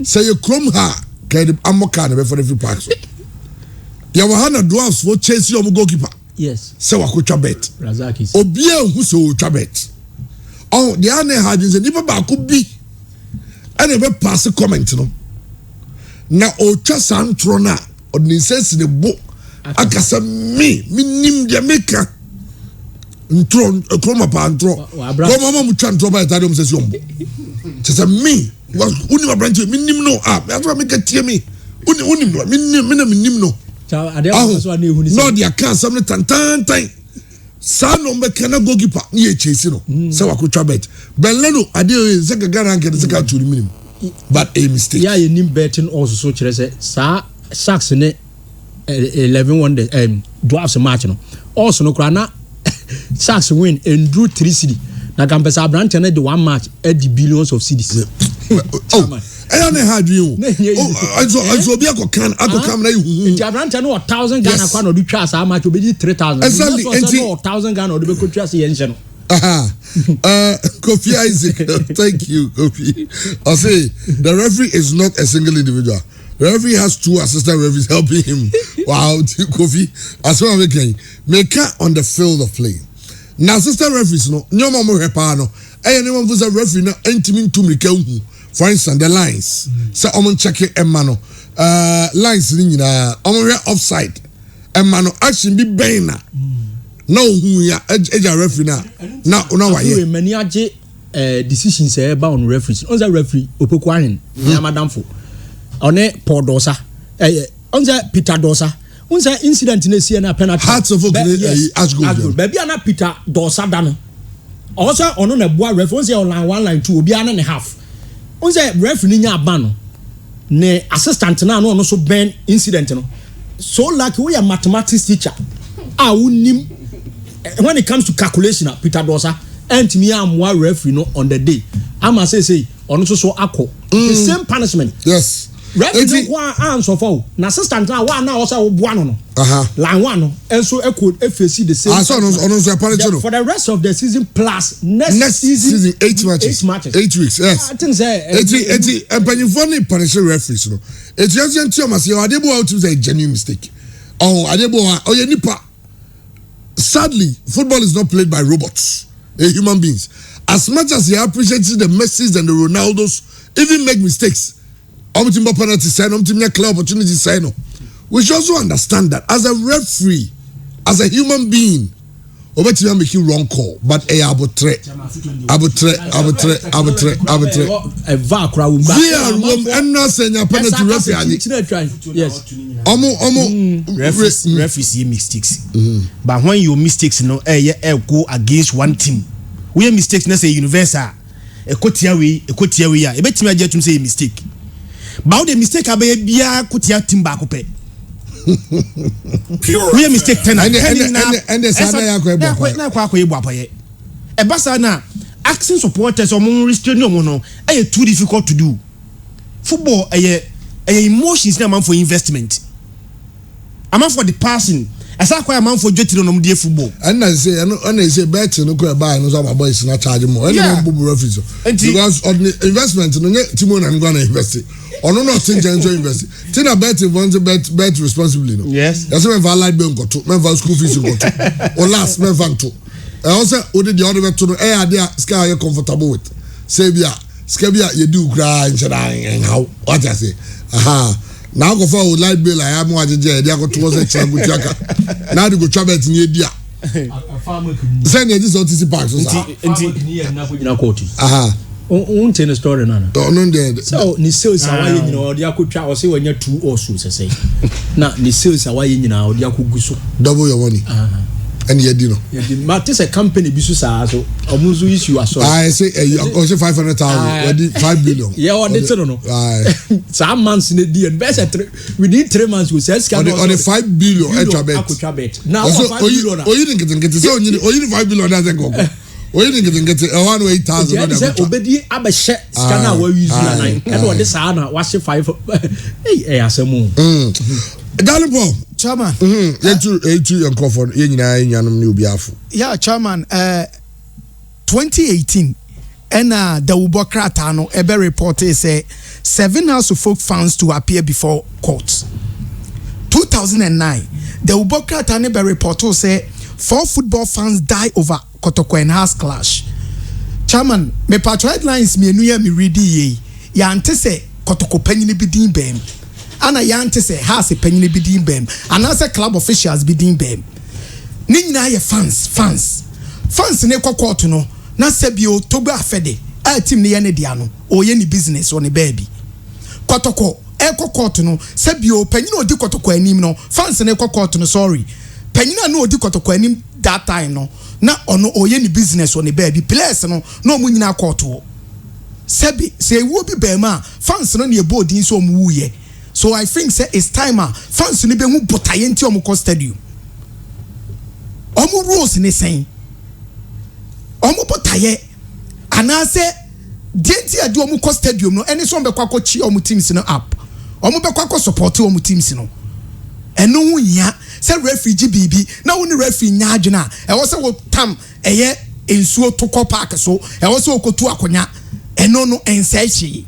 Say you chrome ha kind amoka na for the free park so. Ya wahana dwarfs for chase your goalkeeper. Yes. Say wakotwa bet. Razakis. Obia hu so twa bet. Oh, the ane hadin say nipa ba ko bi and ebe pass comment no na o twa santro na o ni sense the book akasa me nim de meka ntro kroma pa ntro mama mu twa ntro ba etade mu sesi ombo chese me uni ma branch me nim no me aso make tie me uni no me nim no ade so na ehuni no dia kan sam ne tantan sa no me kana goalkeeper ni e chase no se wa ko twa bet beleno ade ze gagara nke ze ka turi minim but a mistake yeah you nim betting also so kire say sa sharks ne 11 one day dwarfs match no also no kra na sharks win and drew 3 cedi na campus abrante na the one match at the billions of cedis I ne hard you so be akokan na you the abrante no 1000 Ghana kwa no do twa sa match obedi 3000 exactly and 1000 Ghana no do be ko twa se yenche no Kofi Isaac, thank you, Kofi. I say the referee is not a single individual. The referee has 2 assistant referees helping him. Wow, Kofi. As well as make on the field of play. Now, assistant referees no mama repano. Anyone who's a referee no intimate to me. For instance, the lines. So I'm check it emano. Lines ni na. I'm offside. Emano action be bena. No who ya eja referee na wa ye many age decisions e ba on referees on the referee opokwahin ya madam fo one Paul Dosa on the Peter Dosa on the incident na see na penalty hearts of Asgold baby na Peter Dosa da no also ono na boa referee on say on line 2 obi ana ne half on the referee nya aba no ne assistant na no so ben incident no so like we are mathematics teacher unim when it comes to calculation Peter Dosa and me am one referee no on the day I'm say on so akọ the same punishment yes referee no one answer for na assistant na one na also boa no line 1 no and so FAC the same for the rest of the season plus next season 8 matches 8 weeks yes I think say empanyfo ni punish referees no it just enti am say adebo out to say genuine mistake adebo oye nipa. Sadly, football is not played by robots, human beings. As much as he appreciates the Messis and the Ronaldos, even make mistakes. Penalty sign, clear opportunity sign. We should also understand that as a referee, as a human being, obeti make you wrong call, but abutre. Penalty referee. Yes. Referees see mistakes. But when your mistakes go against one team, we mistakes na say universal. Ekotia we ya. Ebetimi aje tum say mistake. But the mistake abe bia kotia team ba ko pe. We mistake ten and the sana ya ko ebo apoye. Ebasa na asking supporters omo restrain omo no too difficult to do. Football emotions na man for investment. A man for the passing. As I a man for jetting on the football. And I say bet no go buy no some boys na charge more. Because on the investment no Timon and gonna invest it. Or no think to invest it. Tina bet want to bet responsibly no. Yes. That's when valid bill go to, men school fees go to. Or last men van to. I also ordered the other to no idea sky you comfortable with. Say Skebia you do cry and how what I say. Aha. Now go for light bill I am watching they go towards a chaka. Now they go travel in India. Send this OTC park so. Aha. Tell the story nana. Don't dead. So ni sales awaye nyina odi akotwa o se wanya 2 or so say. Na ni sales awaye nyina odi akoguso. Double your money. And you did no. But this a company bisu sa so omuzu issue aso. I say you say 500,000 5 billion. Yeah, what they no. Some months in the and best within 3 months we say on the 5 billion extra bet. Now 5 billion. Oh you didn't get so you 5 billion doesn't go. Oh you didn't get 1,000. Obedi abehye scanner we use na and what this na was 5 hey asemu. Dalipo chairman you and for you nyanum ni obi afu. Yeah chairman 2018 and the Ubokrata no ebe report say 7 House of Folk fans to appear before court. 2009 the Ubokrata ebe report say 4 football fans die over Kotoko and House clash. Chairman me patro headlines me enu ya me ready ye ya ante say Kotoko panyini bi din bem ana yante say has a penny bi din bem anasa club officials bi din bem ni nyina ye fans ne court no na sebio togo afede a team ne ye ne dia no o ye ni business on ne baby kotoko court no sebio penny no di kotoko anim no fans ne court no sorry penny no di kotoko anim that time no na ono o ye ni business on ne baby players no no mu nyina court wo sebi say wo bi be ma fans no ne boarding so mu wuye so I think say it's time fans no be hu botaye nti omo stadium omo rules ni sen omo botaye anase denti ade omo stadium no eni so be kwakọ chi omo teams no up omo be kwakọ support omo teams no eno hu nya say referee bibi na wo ni referee nya adwena e wo say wo tam eye ensuo tokọ park so e wo say okotu akonya eno no ensechi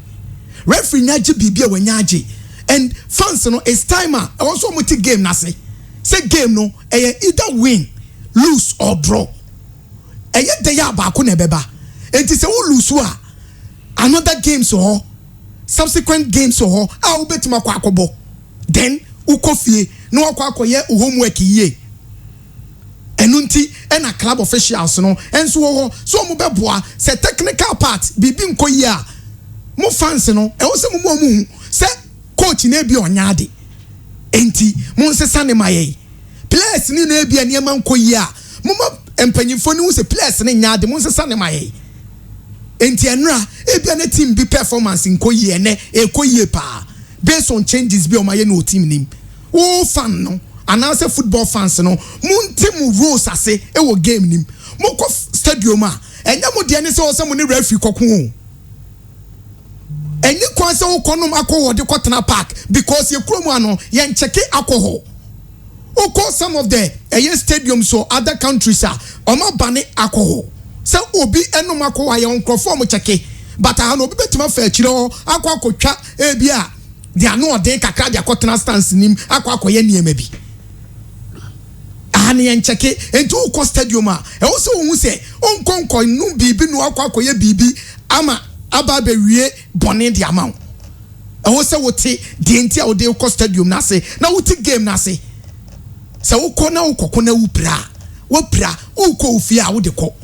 referee nya bibi e wanya age and fans no it's time also multi game na say game no either win lose or draw dey ya ba ko na beba enti say wo lose a another game so subsequent games so a wo betima kwa akobo then ukofie no akwa akoye homework yie enunti na club officials no enso wo so mo beboa say technical part bibi nkoyi a mo fans no e wo se mo mu say coach na bi onyade enti mo nsesa ne maye players ni na bi aniema nkoyi a mo empanyimfo ni wo se players ne nyade mo nsesa ne maye enti enra e bi na team bi performance nkoyi ene ekoyi pa based on changes bi o maye no team nim wo fan no announce football fans no muntimu rules ase e wo game nim mo ko stadium a enya mo de ne se wo se mo ne referee kokon eni kwanse wo konom akọ de kotena park because ye kromu ano ye ncheke alcohol oko some of the stadiums so other countries are oma bane alcohol se obi enom akọ aye onkrofo mo cheke but ano obi betima fa chiro akọ akotwa e bia they are no de kakra de kotena stance nim akọ akoye niema bi ani en cheke enti oko stadium a e wo se wo hu se onkonko nu bibi nu akọ akoye bibi ama aba be wie bone de amount e wo se wote de enti a wo de ko stadium na se na wote game na se se wo ko na wo kokko na wo pra wo ko ofie a wo de ko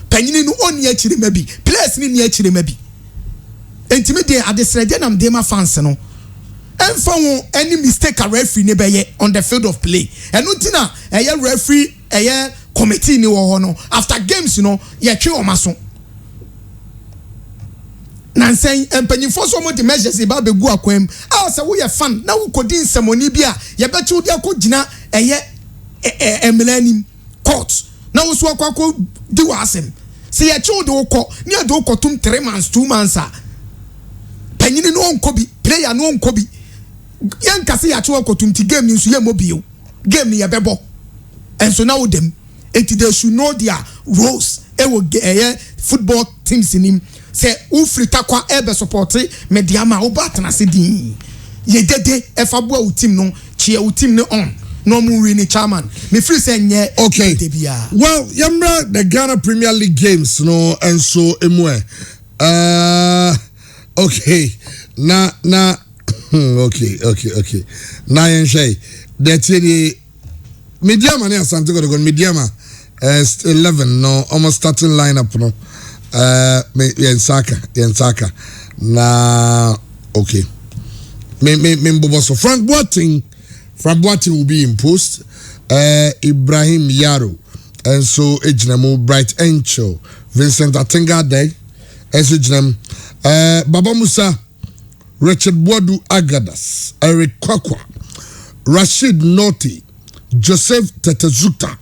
panyini no oni akire mabi place ni akire mabi enti me de adesreje nam de ma fans no emfa wo any mistake a referee ne be ye on the field of play enu tina eye referee eye committee ni wo ho no after games no ye twe o maso nansen empanyimfo so mo de measures ba begu akwam a se wo ye fan na wo kodi nsemoni bi a ye be chu de akogina eye emelanim court na wo so akwa di wasem se ye chu de wo ni ade wo tum 3 months 2 months a panyini no onkobi player no onkobi yan kase ya chu tum ti game ni so ye mobile game ni ye bebo enso na wo dem enti they should know their roles e wo football teams in say ufrita kwa ebe support mediama obatna se din ye dede efabo a team no chie u team no on no mu win chairman me free say nye okay well yamra the Ghana Premier League games no and so emwe okay na okay na yenshey that the mediama ne asante go mediama 11 no almost starting lineup no Yensaka na okay me so Frank Boateng will be imposed Ibrahim Yaro and so ejinamo Bright Angel Vincent Atengade ejinam Baba Musa Richard Boadu Agadas Eric Kwakwa Rashid Noti Joseph Tetezuta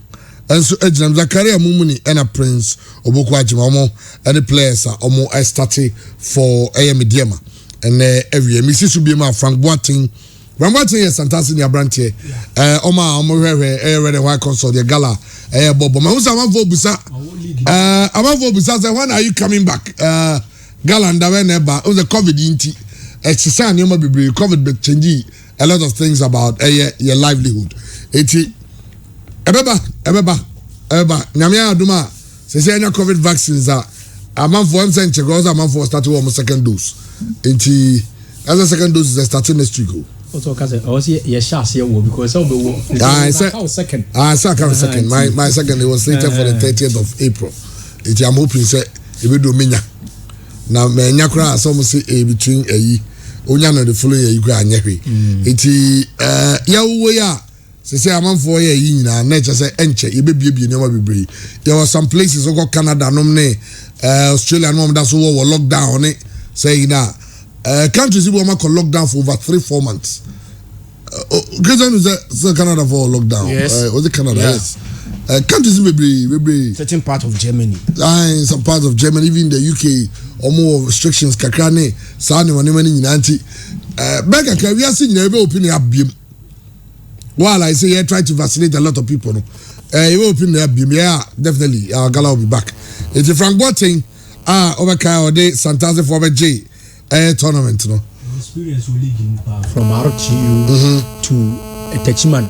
and so ejinam Zakaria Mumuni and a Prince Oboko Ajimamo and the players are almost starting for Mediama and every Mrs. Subima Frank Boateng is fantastic in Branche Oma ready why console the gala Bobo Mahusa Busa when are you coming back gala and whenever it was a COVID inti exercise you might be COVID but changing a lot of things about your livelihood Ebeba nyamia aduma say any COVID vaccines are a month for 1 cent goes a month for starting almost second dose. As a second dose is starting next week. Also, because I was here, shas here because of the I said second. Second. My second it was slated for the 30th of April. It I'm hoping say it will do minya. Now me nyakra some say between onya no the following year you go anyahwe. It ya wo ya say amanfo ya yi nyina na che say enche ye bebie ne ma bebre. There were some places go Canada nom ne Australia nom that so wo lockdown ne say na countries will make a lockdown for over 3-4 months. Great time is Canada for lockdown. Yes. Was it Canada? Yeah. Yes. Countries maybe certain part of Germany. Some parts of Germany, even the UK, or more restrictions. Kakrane, Sani, Wanimani, Nanti. Becca, we are seeing your opinion. While I say I try to vaccinate a lot of people, you open the beam. Yeah, definitely. Our gala will be back. It's a Frank Boateng. Over Kyle Day, Santaze for J. Tournament, no. Experience league from RTU to Techiman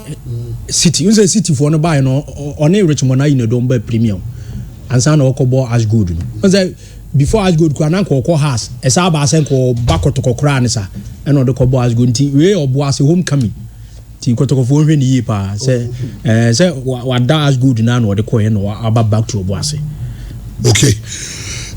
City. You say City for no buy no on a Richmond in a don't buy premium. And San Okobo as good. Before as good, Kwanako has a Saba Senko Bako to Kokranisa and on the Kobo as good tea. We or Boas homecoming. Tinkotoko for any year, say what does good now or the coin or about back to Boase. Okay.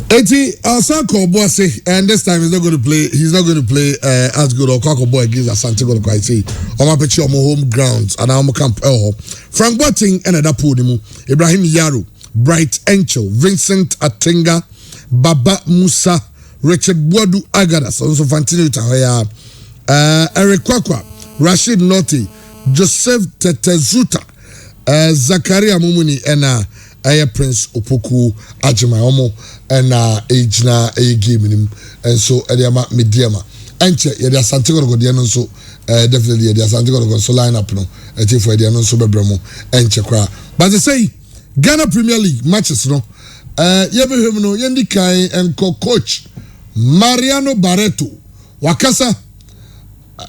Eti Asako Boase, and this time he's not going to play. He's not going to play as good or Kako Boy against Asante Gold Kwaiti. Omapechi on home grounds and our camp Elho. Frank Boateng and another podium. Ibrahim Yaro, Bright Angel, Vincent Atenga, Baba Musa, Richard Boadu Agadas, also Fantino Tahaya, Eric Kwakwa, Rashid Noti, Joseph Tetezuta, Zakaria Mumuni, and Prince Opoku Ajima Omo and age game him and so Ediama Mediama. Enche Yedia Santiago Godiano so definitely Yedia Santiago so line up no for Ediano so bebremo enche kwa. But they say Ghana Premier League matches no yebe no yendi kai and coach Mariano Barreto wakasa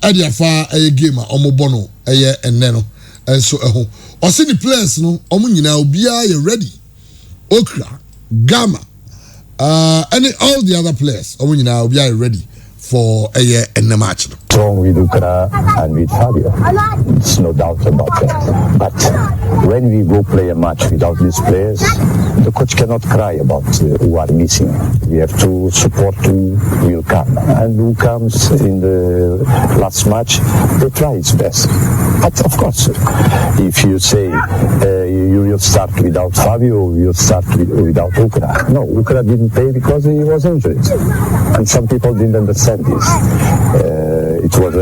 Edia fa game omo bono eneno and so or see the players no omo nyina obia ye ready Okra Gamma and all the other players omo nyina obia ye ready for a year in the match. Strong with Ukra and with Fabio. It's no doubt about that. But when we go play a match without these players, the coach cannot cry about who are missing. We have to support who will come. And who comes in the last match, they try his best. But of course, if you say you will start without Fabio, you will start without Ukra. No, Ukra didn't play because he was injured. And some people didn't understand this. It was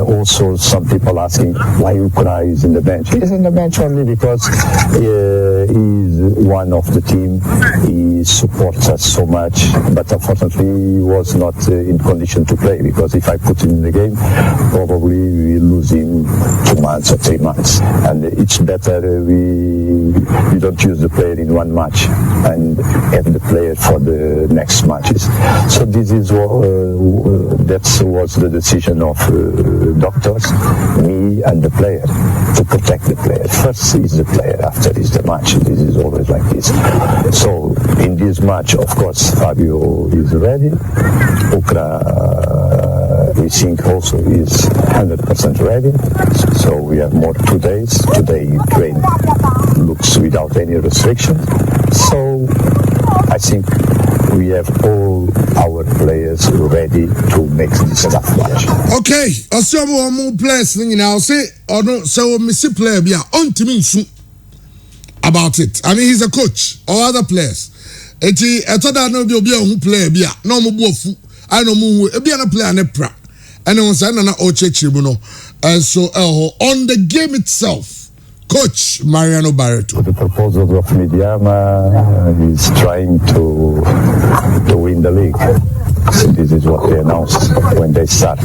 also some people asking why Ukra is in the bench. He is in the bench only because he is one of the team. He supports us so much, but unfortunately he was not in condition to play, because if I put him in the game, probably we will lose him 2 months or 3 months. And it's better we don't use the player in one match and have the player for the next matches. So this is that was the decision of doctors, me and the player, to protect the player. First is the player, after is the match. This is always like this. So in this match, of course, Fabio is ready. Ukra, we think also is 100% ready. So we have more 2 days. Today train looks without any restriction. So I think we have all our players ready to make this tough match. Okay, Osiomo omo players ni now say so Missy player bia on to about it. I mean, he's a coach or other players. Eti etoda no bi obi who player bia no mo buofu I no mu e bia na player na pra. And on say na ochechimu no. And so on the game itself, Coach Mariano Barreto. The proposal of Midiama is trying to win the league. So this is what they announced when they start.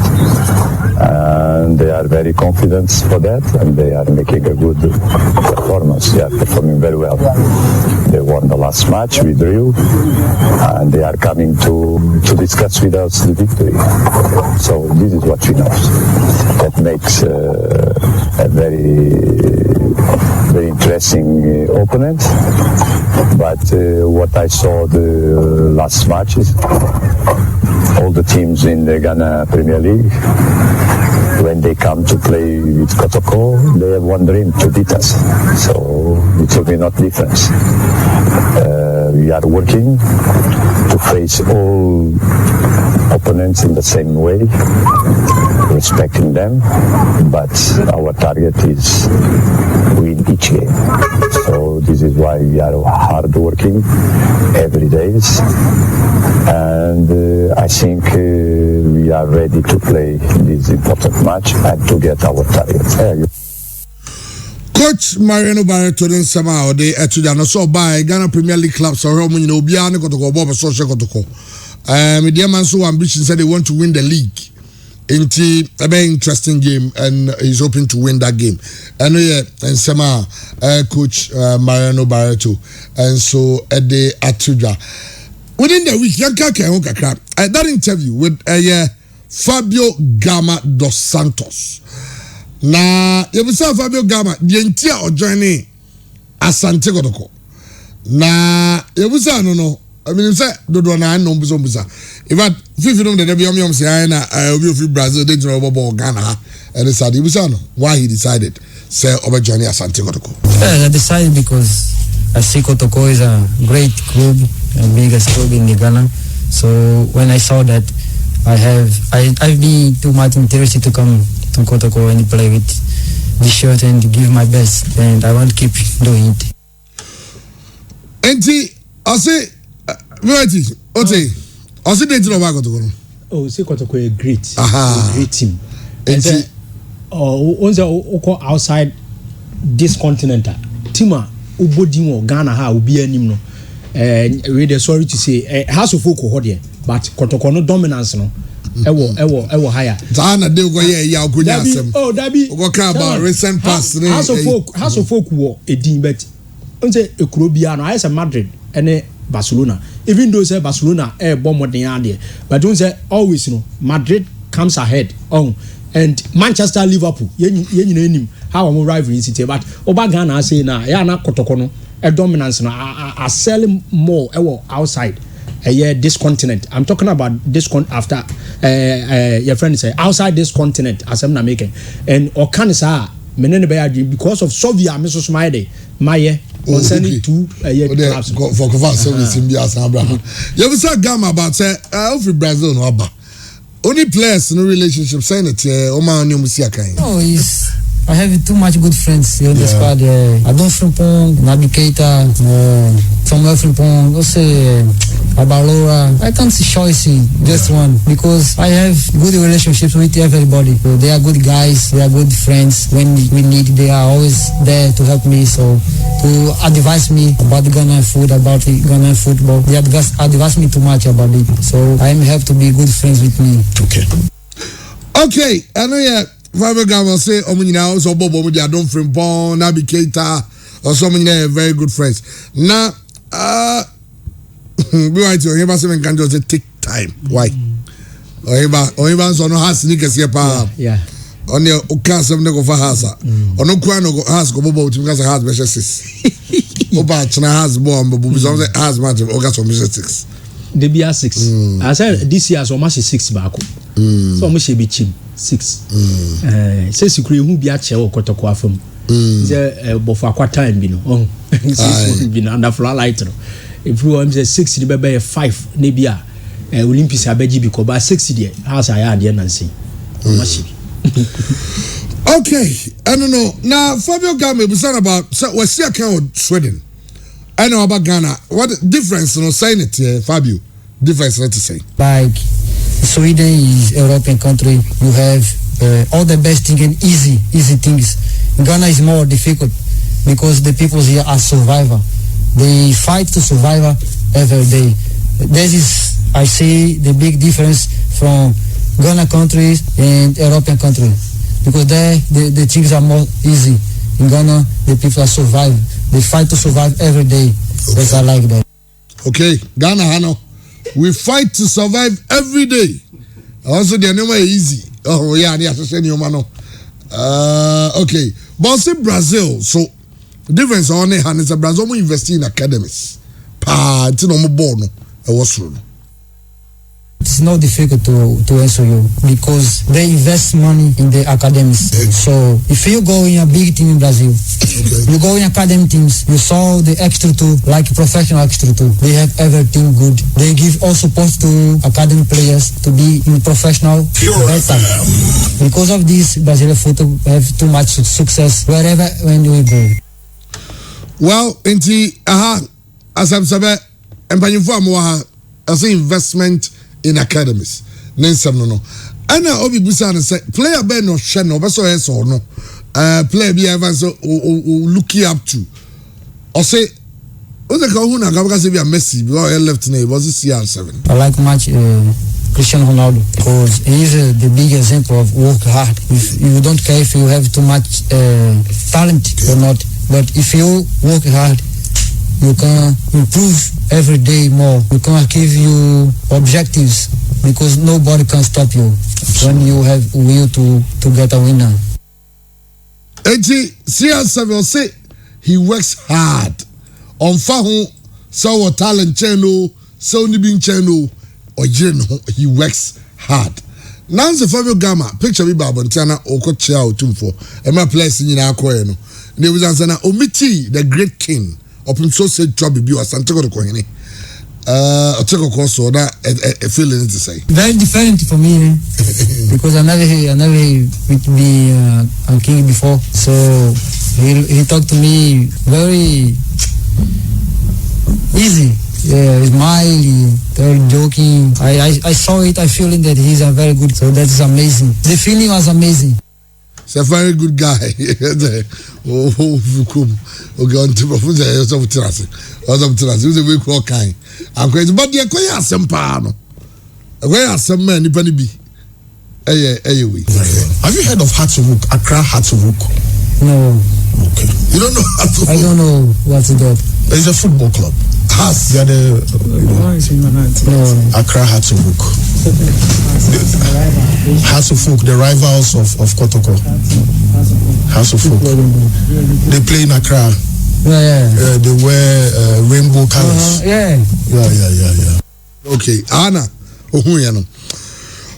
And they are very confident for that, and they are making a good performance. They are performing very well. They won the last match, we drew, and they are coming to discuss with us the victory. So this is what we know. That makes a very very interesting opponent. But what I saw the last matches, all the teams in the Ghana Premier League, when they come to play with Kotoko, they have one dream, to beat us. So it will be not different. We are working to face all opponents in the same way, respecting them, but our target is win each game. So this is why we are hard working every day, and I think we are ready to play this important match and to get our target. Coach Mariano Barreto den sama ode etuja no so by Ghana Premier League clubs so home nyina obi an kotoko bob so she kotoko. Me dear man so ambition said they want to win the league. Into a very interesting game and he's hoping to win that game. And and sama coach Mariano Barreto and so Ede Atuja. Within the week that interview with Fabio Gama dos Santos. Na yebisa Fabio Gama the entire or journey Asante Kotoko. Na yebisa no I mean say do na no busa. In fact, if you know the WM say na obi of Brazil dey join Bobo Ghana and they said yebisa no why he decided say over journey Asante Kotoko. I decided because I see Kotoko is a great club, the biggest club in Ghana. So when I saw that I've been too much interested to come to Kotoko and play with this shirt and give my best, and I want to keep doing it. And I say, I say they don't want Kotoko. Oh, say Kotoko a great, Aha. a great team. And say, outside this continent, Tima Ubodimo Ghana ha ubi anim no. Really sorry to say, House of Folk here, but Kotoko no dominance no. Ewo higher. Zana de go ya okunya asem. Oh, Dabi. We talk about recent past. House of Folk wo edin bet. Onse ekuro bia no ayese Madrid ene Barcelona. Even though say Barcelona bomb modern ade, but don't say always no Madrid comes ahead. Oh, and Manchester Liverpool ye nyina enim how am rivalry city but oba Ghana say na ya na Kotoko no a dominance no are selling more outside this continent. I'm talking about this after your friend say outside this continent as I'm not making and or can say because of Soviet Mrs. Maide my concerning two clubs for service in Bias Abraham. You ever say Gama about say every Brazil no aba only players no relationship saying it Oma Onyo Musiaka. No, I have too much good friends in the squad. Adon Frimpong, Nabi Keita, Samuel Frimpong, also Abalora. I can't choose just one because I have good relationships with everybody. So they are good guys, they are good friends. When we need, they are always there to help me. So to advise me about the Ghanaian food, about the Ghanaian football, they advise me too much about it. So I am have to be good friends with me. Okay, I know Fabio Gama say omunyina also bobo mu dia don Frimpong Nabi Keita or some very good friends. Now be right you hear say can just take time. Why? Or even so no has sneakers here pa. Yeah. On your okasem ne go for house. Ono kwa no house go bobo to because house measure 6. Oba chna house bomb bobo so say house match okaso measure 6. They be 6. I said this year so much 6 back. So much be cheap 6. Say secret who be a chair or Kotoko afum. Say before quite time be no. Oh, 6 be under floor light. If you want say 6 the be 5 maybe Olympics abeji because by 6 there house I had Nancy. Okay, I don't know. Now Fabio Gama was saying about so we see account Sweden. I know about Ghana. What difference no saying it here, Fabio? Difference not to say. Like Sweden is a European country. You have all the best things and easy things. Ghana is more difficult because the people here are survivor. They fight to survive every day. This is, I see, the big difference from Ghana countries and European countries because there the things are more easy. In Ghana, the people are survive. They fight to survive every day. Because I like that. Okay, Ghana, Hano. We fight to survive every day. Also, the name is easy. Oh, yeah, the association, you know. Okay, but see Brazil. So, difference on it and it's a Brazil invest in academies pa ti no mo ball no e wo soro no. It's not difficult to answer you because they invest money in the academies. So if you go in a big team in Brazil, you go in academy teams, you saw the extra two, like professional extra two. They have everything good. They give all support to academy players to be in professional better. Because of this, Brazilian football have too much success wherever when we go. Well, as I'm saying, as investment in academies. Nensam no. Ana obi busa na say player be no hwe no be so yes or no. Player be ever so looking up to. Or say o the ka hu na ka say be Messi because he left now was CR7. I like much Cristiano Ronaldo because he is the big example of work hard. If you don't care if you have too much talent or not, but if you work hard you can improve every day more. We can give you objectives because nobody can stop you when you have will to get a winner. CR7 say he works hard. On fahu so talent channel so ni bin channel or he works hard. Nancy Fabio Gama picture me Babantana Okocha Otumfo and my place in Akoeno. There was answer Omiti the great king. Open so said trouble be was Santiago de Cohene. Take a course or that a feeling to say. Very different for me because I never with me a king before. So he talked to me very easy. Yeah, smiling, very joking. I saw it, I feeling that he's a very good, so that's amazing. The feeling was amazing. He's a very good guy. Okay, on top of the he's a very cool kind. I'm crazy, but the Akoya Sempano. Akoya Semman, the penny be. Have you heard of Hatsuvuk, Accra Hatsuvuk? No. Okay. You don't know Hatsuvuk? I don't know what's that. It's a football club. They are the Accra Hatsuvuk. Hatsuvuk, the rivals of Kotoko. Hatsuvuk. They play in Accra. Yeah. They wear rainbow colors. Yeah. Okay, Anna.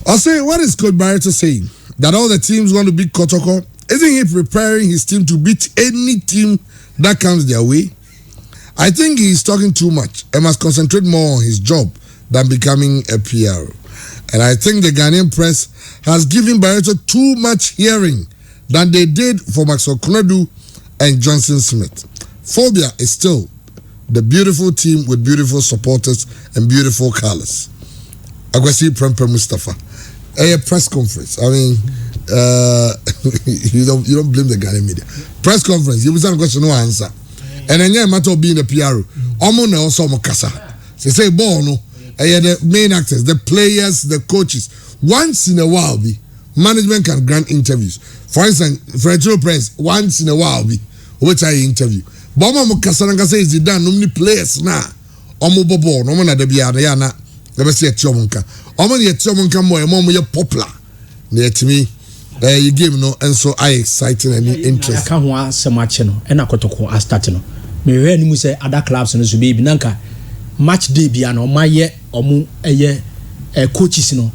I'll say, what is Coach Barreto saying? That all the teams want to beat Kotoko? Isn't he preparing his team to beat any team that comes their way? I think he's talking too much and must concentrate more on his job than becoming a PR. And I think the Ghanaian press has given Barreto too much hearing than they did for Maxwell Konadu and Johnson Smith. Phobia is still the beautiful team with beautiful supporters and beautiful colors. Agwasi Prempe Mustafa. A press conference. I mean, you don't blame the Ghanaian media. Press conference. You was a question, no answer. And then you matter of being a PR. Omo also mokasa. They say ball no. The main actors, the players, the coaches. Once in a while, management can grant interviews. For instance, for a press, once in a while, which I interview. But omo mokasa nanga say is done. No many players na. Omo bobo. No na debiya na ya na. Never see a chomonka. Omo ye chomonka mo omo ye popular. Ne timi. You game no, and so I exciting and interest. I can't want so much no, and I got to call a starting no. Me hear ni mu say other clubs no so be nanka match day bia no my year omu coaches no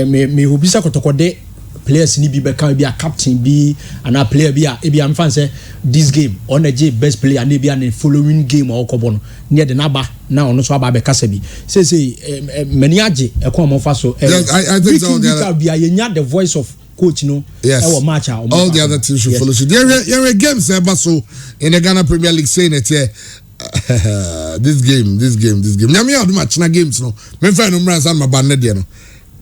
me obisa kotoko de players ni bi be kan bi a captain bi and a player bi a am fan say this game on the best player and bi an following game or kobo no near the naba na ono so aba be kasa bi say many age e kon mo fa so I think so the voice of coach no match all the other teams should follow suit. There are games so in the Ghana Premier League saying it here this game nyame adu match na games no me fa no mra san mabane de no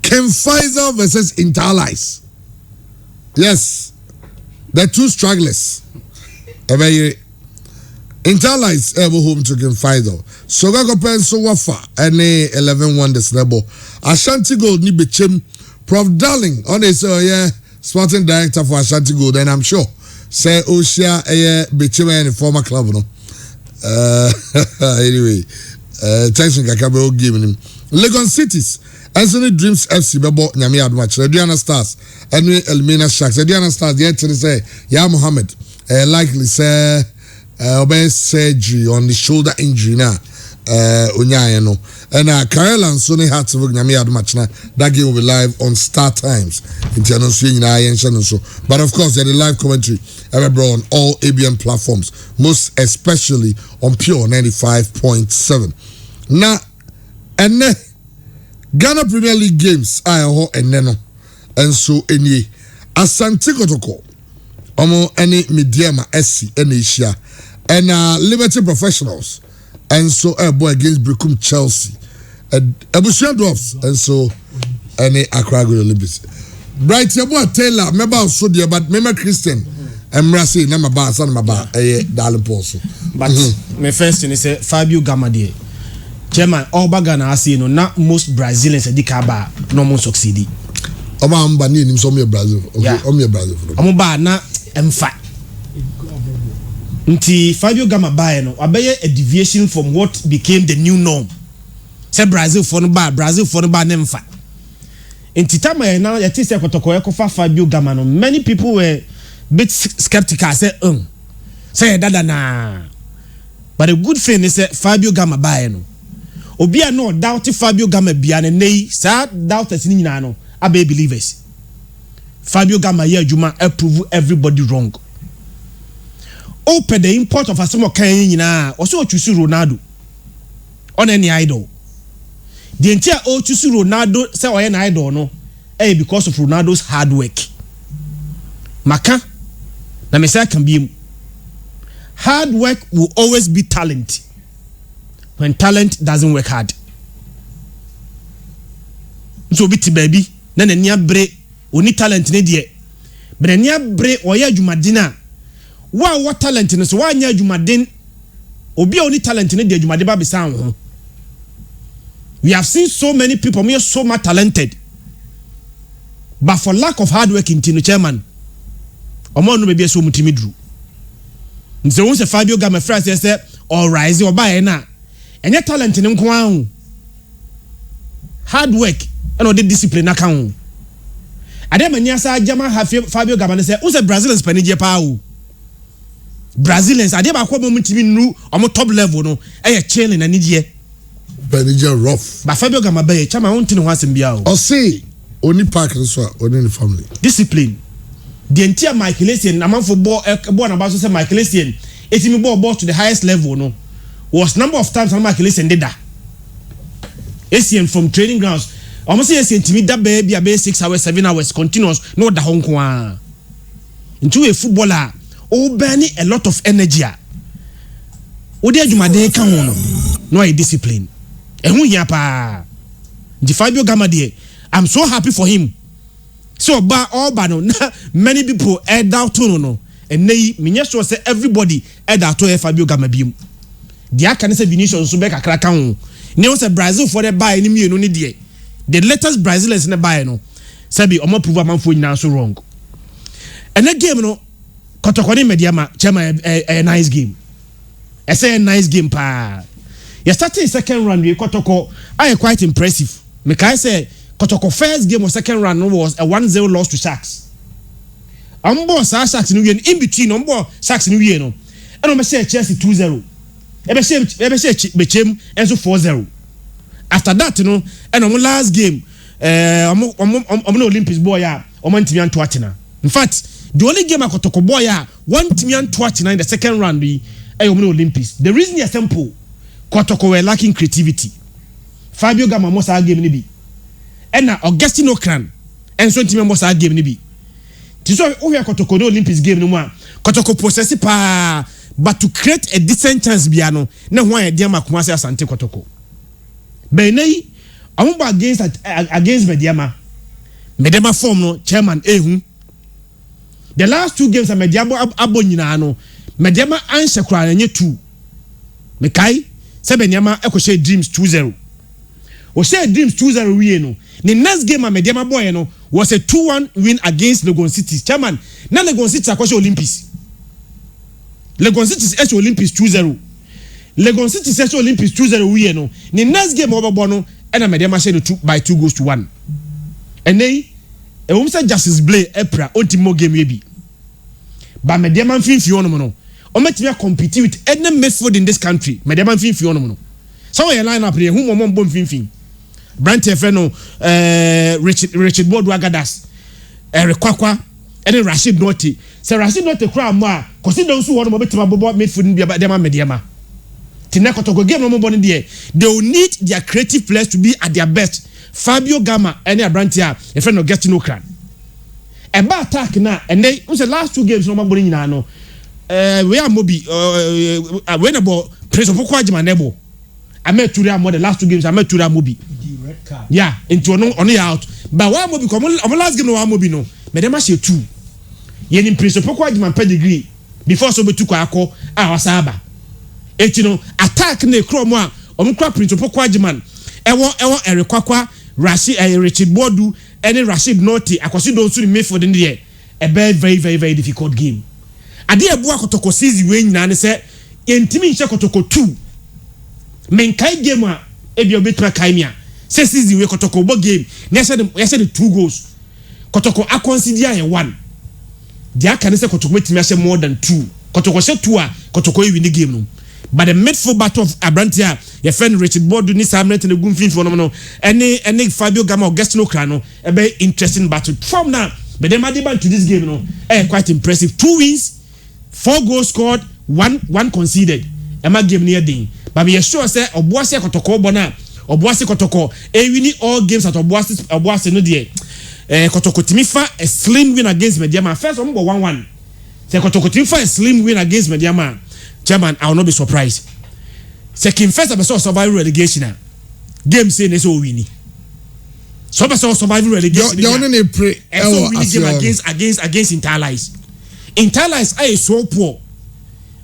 Ken Faisal versus Interlice. Yes, the two stragglers Interlice ever home to Ken Faisal so ga go pen so wafa any 11 wonders level Ashanti Gold ni bechem Prof Darling on his sporting director for Ashanti Gold, and I'm sure say Oshia bechem any former club no. Anyway, thanks for Kakabo giving him Lagos Cities. Anthony Dreams FC bebo nyame admatch. Adriana Stars and Elmina Sharks. Adriana Stars yet to say Ya Mohammed likely say obey surgery on the shoulder injury na onyaye no and Kyle and Sonny had to work nyame match na that game will be live on Star Times but of course the live commentary ever on all ABM platforms, most especially on Pure 95.7 na ene Ghana Premier League games ho eneno enso enie Asante Kotoko omo ene Mediama SC ene Asia and Liberty Professionals and so boy against Brickum Chelsea Ebusia Dwarfs and so any Accra Olympics Bright your boy Taylor member so dear but member Christian Emrasi na maba san maba Darling Paulso but my first thing is Fabio Gamadi chairman all Ghana say no not most Brazilians edikaba no mo succeed Oma amba ni nim so me Brazil okay Brazil omo ba na emfa nti Fabio Gama bae no abeye a deviation from what became the new norm say Brazil for no ba nemfa nti tama na yeti say Kotoko ekofa Fabio Gama no many people were bit skeptical say dada na but the good thing is Fabio Gama bae no obi a no doubt Fabio Gama bia na nei sa doubters ni nyina no abe believers Fabio Gama here juma prove everybody wrong. Open the import of Asimo Kanye na also choose Ronaldo on any idol. The entire choose Ronaldo say or an idol no because of Ronaldo's hard work. Maka na me say can be hard work will always be talent when talent doesn't work hard. So biti baby na nia bre oni talent ne de bre nia bre oya adwumadina what talent no so wa nya adwumaden obi oni talent ne de adwumade ba besan ho. We have seen so many people me so much talented but for lack of hard work in tinu chairman omo no be so mutimi duru nse won se Fabio Gama France say all rise oba e na enye talent ne nko an hard work and all the discipline aka ho ade mania sa jama Fabio Gama ne say won se Brazilians panije pa o Brazilians ade ba kwa mutimi nu omo top level no e chilling na nidie Benija rough but Fabio Gama be chama won tinu ho asem bia o say oni park so oni family discipline the entire Michael Essien na man football na ba so say Michael Essien etimi ball to the highest level no was number of times Michael Essien did that Essien from training grounds almost say Essien timi da be 6 hours 7 hours continuous no da honko a into a footballer o burn a lot of energy o de adwumade kan ho no a discipline ehun hia pa di Fabio Gama de I'm so happy for him. So all no many people doubt no and nay me sure say everybody doubt to Fabio Gama biom. Dia can say Vinicius so be kakra kan ho. Ne say Brazil for the buy ni mienu ni de. The latest Brazilians in the buy no say be omo prove amanfo nyina so wrong. And that game no Kotoko ni Mediama chama a nice game. I say a nice game pa. You started second round with Kotoko I quite impressive. Me kai say Kotoko first game or second round was a 1-0 loss to Sharks. Ambo Sharks in between Ambo Sharks in no. And I say Chelsea 2-0. Ebe say Bechem enso 4-0. After that no and on last game no Olympics boy ya ntimi anto atena. In fact the only game Kotoko boy ya one ntimi anto atena in the second round be no Olympics. The reason is simple. Kotoko were lacking creativity. Fabio Gama mo sa game ni bi. Ena Augustino Kran enso ntimi mo sa game ni bi. Ti so o hia Kotoko no Olympics game no mu a Kotoko possess pa but to create a decent chance bia no na ho a dia makoma se Asante Kotoko. Benei ambo against Mediama form no chairman ehun. The last two games Mediama abonyina no Mediama answer kra nye 2. Mekai se Benyama ekoshe Dreams 2-0. O share Dreams 2-0 we no. The next game Mediama boy no was a 2-1 win against Legon City. Chairman, na Legon City akoshe Olympics. Legon City is Olympics 2-0. Legon City is Olympics 2-0 we no. The next game obobo no and Mediama share 2-1. And then e say Justice Blay April ultimo game we be. But Mediama fin fi ono no. ometimi compete with any midfield in this country me dem finfi ono no so your line up here who mo mbom finfi Brant Efeno Richard Bodu Agadas Kwakwa and Rashid Noti say Rashid Noti kra mo a kosi don so wono mo betima bobo midfield bia dem amediama Tinekoto game no more there. They will need their creative players to be at their best. Fabio Gama and Abrantia, a friend of getting no cran. A bad attack now, and they was the last 2 games no more bowling no. We are Mobi when about Prince of Okwajiman Nebo. I met Turia more the last 2 games. I met Turia Mobi. Yeah, into only out. But one Mobi come on last game no one Mobi no. Medema say 2. Yen Prince of Okwajiman pedigree before so be took ako awasaba. Etino attack ne kromo a omukra Prince of Okwajiman ewo Erekwakwa Richard Bodu and Rashid Noti akwasi don so me for the there a very difficult game ade ebo akotoko season we nyina ne se entimi nche kotoko 2 menkai game a ebi obetra kaimia se season we kotoko bo game na yese the 2 goals kotoko aconsider ye 1 dia kan se kotoko metimi ase more than 2 kotoko se 2 a kotoko e win the game no. But the midfield battle of Abrantia, your friend Richard Bodu ni Samret and the Goomfin for no any Fabio Gama or Gestino Crano, a very interesting battle. From now, but then Madiban to this game, no, quite impressive. 2 wins, 4 goals scored, 1 conceded. Emma game near ding. But we are sure say Obuasi Kotoko Bona, Obuasi Kotoko, winning all games at Obuasi no dear. Kotoko Timifa a slim win against Mediama. First one 1-1. Say Kotoko Timifa a slim win against Mediama. Chairman, I will not be surprised. Second first episode survival relegation. Game say neso winning. So episode survival relegation. You only pray. So winning game against Interlies. Interlies are so poor.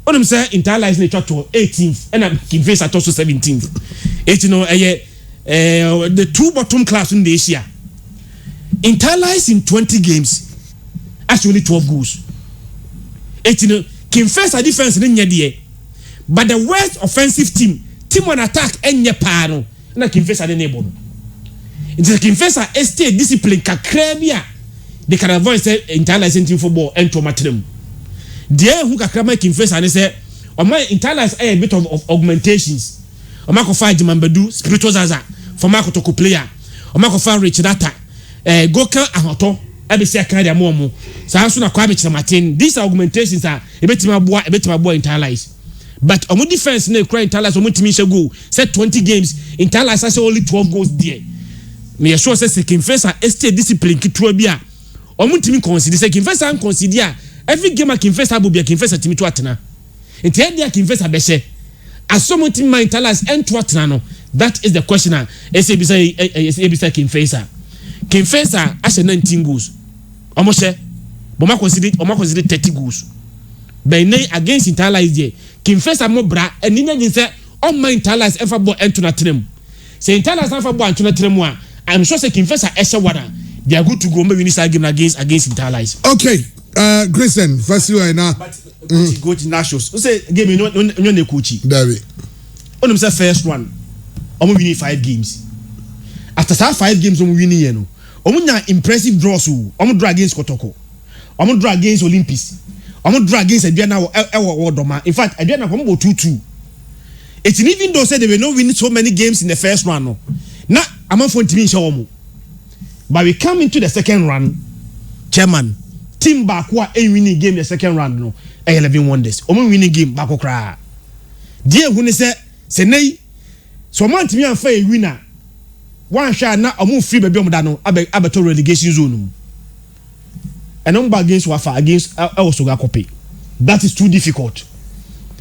What them say Interlies ne church 18th and I'm face at also 17th. You know, the 2 bottom class in the Asia. Interlies in 20 games, actually 12 goals. You know. Kim first a defense in there, but the worst offensive team on attack enye pa no na Kim first a neighbor no. It's Kim first a stay discipline kakra bia they can avoid say Interlies team football and to matrem. There who kakra make Kim first and say o my Interlies a bit of augmentations. O ma ko find Mambadu spiritual zaza for ma ko to player. O ma ko find Rich Data Goka ahoto ebe se kan dia mo sa so na kwa be Martin. These augmentations are ebetima boa Interlies, but omo defense na cry Interlies omo timi she goal set 20 games Interlies has only 12 goals there. Me sure say Kim face a stay discipline kitwa bia omo timi consider say Kim face an consider every game a Kim face abobia Kim face timi to atena enti dia Kim face abehye asomo timi Interlies and to atena no. That is the question. Say Kim face Kim face a 19 goals almost but ma consider 30 goals but against Interlies there Kim face a more bra and nina say all my Interlies ever ball into na trem say Interlies ever ball into na trem I'm sure say Kim face a extra water they are good to go maybe win this game against Interlies. Okay, Grayson first you now but go to nationals say game no ne coach David on say first one omo winning 5 games after 5 games omo winning here no omo nya impressive draws omo draw against Kotoko omo draw against Olympics omo draw against Aduana Wodoma. In fact Aduana omo go 2-2. It's even though say they were not winning so many games in the first round no na amafo ntimi nche omo, but we come into the second round chairman team back who are winning game the second round no 11 wonders omo winning game back kra die hu ne se nei so man timi anfa e winner one shot na omo free baby omo da no abeto relegation zone and on against Wafa against Osoga Kope. That is too difficult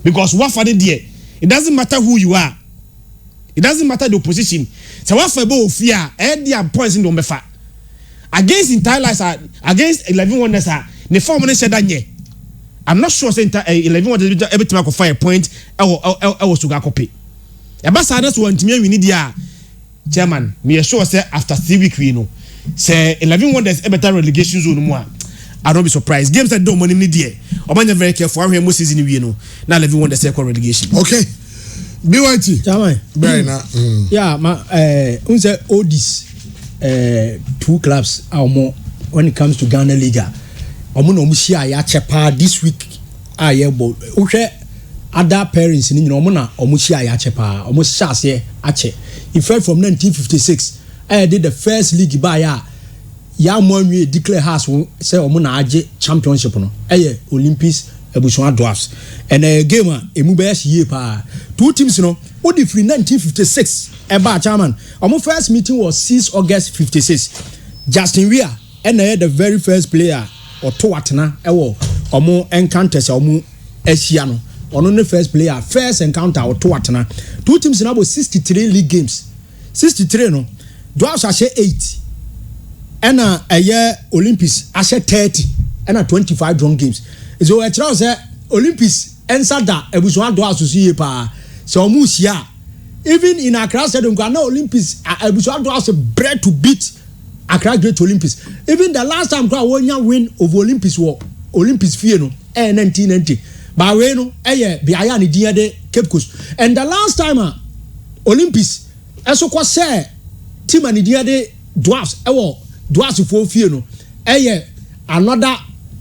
because Wafa there it doesn't matter who you are, it doesn't matter the opposition. So Wafa bo fear their points in the mefa against Interlies against 11 wonders ne form ne shedanye. I'm not sure say 11 wonders every time I could fire a point Osoga Kope. Ebasa that's one team we need there. Chairman, me sure say after 3 weeks we know say 11 wonders a better relegation zone more. I don't be surprised. Games that don't money need there. Obanya very careful. I most season we know. Now 11 wonders second relegation. Okay. BYT. Chairman. Brian. Yeah, my unse Odis 2 clubs or more when it comes to Ghana Liga. Omo no mushia ya chepa this week ayebo uhwe other parents ni nyina omo na omo hia ya che pa omo hyase ache if from 1956 I did the first league by ya monwe declare house say omo na age championship no Olympics Ebusuan Dwarfs and a game emu be ye pa two teams no what if 1956 eba chairman omo first meeting was 6 August 56 Justin Weah and the very first player or to atena ewo omo encounters omo ehia no ono the first player first encounter or to atena two teams na about 63 league games 63 no Dwarfs ashe 8 and a year Olympics ashe 30 and 25 drawn games so a chance Olympics answer that Ebusuan Dwarfs see pa so omo hia even in Accra Stadium na Olympics Ebusuan Dwarfs bred to beat Accra Great Olympics. Even the last time Accra win over Olympics war Olympics fear no 1990. But we no biaya ni dia de Cape Coast. And the last time Olympics eso kwa say team ni dia de Dwarfs Dwarfs for fear no another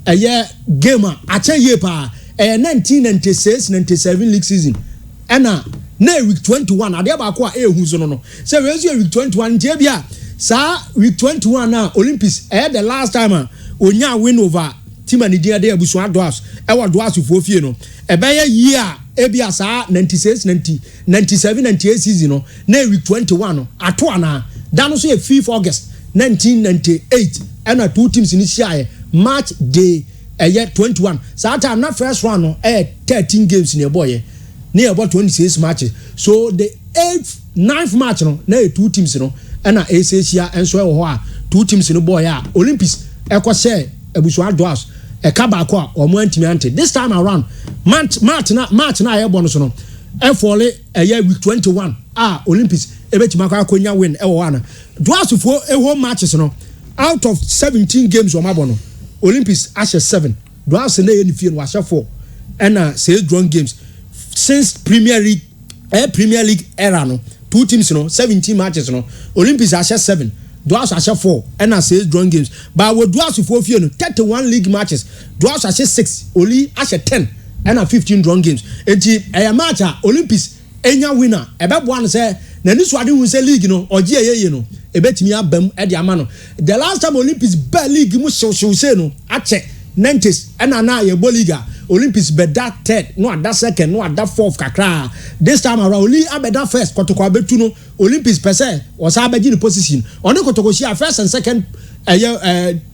game ache ye pa 1996-97 league season. And na week 21 ade ba ko ehun so no. Say we week 21 tie bia sa week 21 na Olympics the last time onya win over team and dia de Ebusuan Dwarfs Dwarfs for fie no be year ebia sa 97-98 season no na week 21 no ato ana da no so 5th August 1998 and two teams in share match day year 21 sa time na first round no 13 games in a boy near about 26 matches so the 9th match no na two teams no and ACCA and so two teams in the boy Olympics share Ebusuan Dwarfs kaba kwa omo antimi ante this time around match na bonus no fall week 21 Olympics ebetima kwa konya win wana Dwarfs for home matches no out of 17 games o mabono Olympics ashe 7 Dwarfs na ye ni fie no ashe 4 and say drawn games since Premier League era no two teams no 17 matches no Olympics ashe 7 Dwarfs ashe 4 and say drawn games but with Dwarfs for few no 31 league matches Dwarfs ashe 6 only ashe 10 and 15 drawn games enti match Olympics enya winner ebebo an say na ni so ade hu say league no oje yeye no ebetimi abam e de ama no the last time Olympics be league mu show say no ache 90s and na ye bo league Olympics be that third no that second no that fourth kakra this time around only abeda first kotoko abetu no Olympics per se was abeji the position oni kotoko share first and second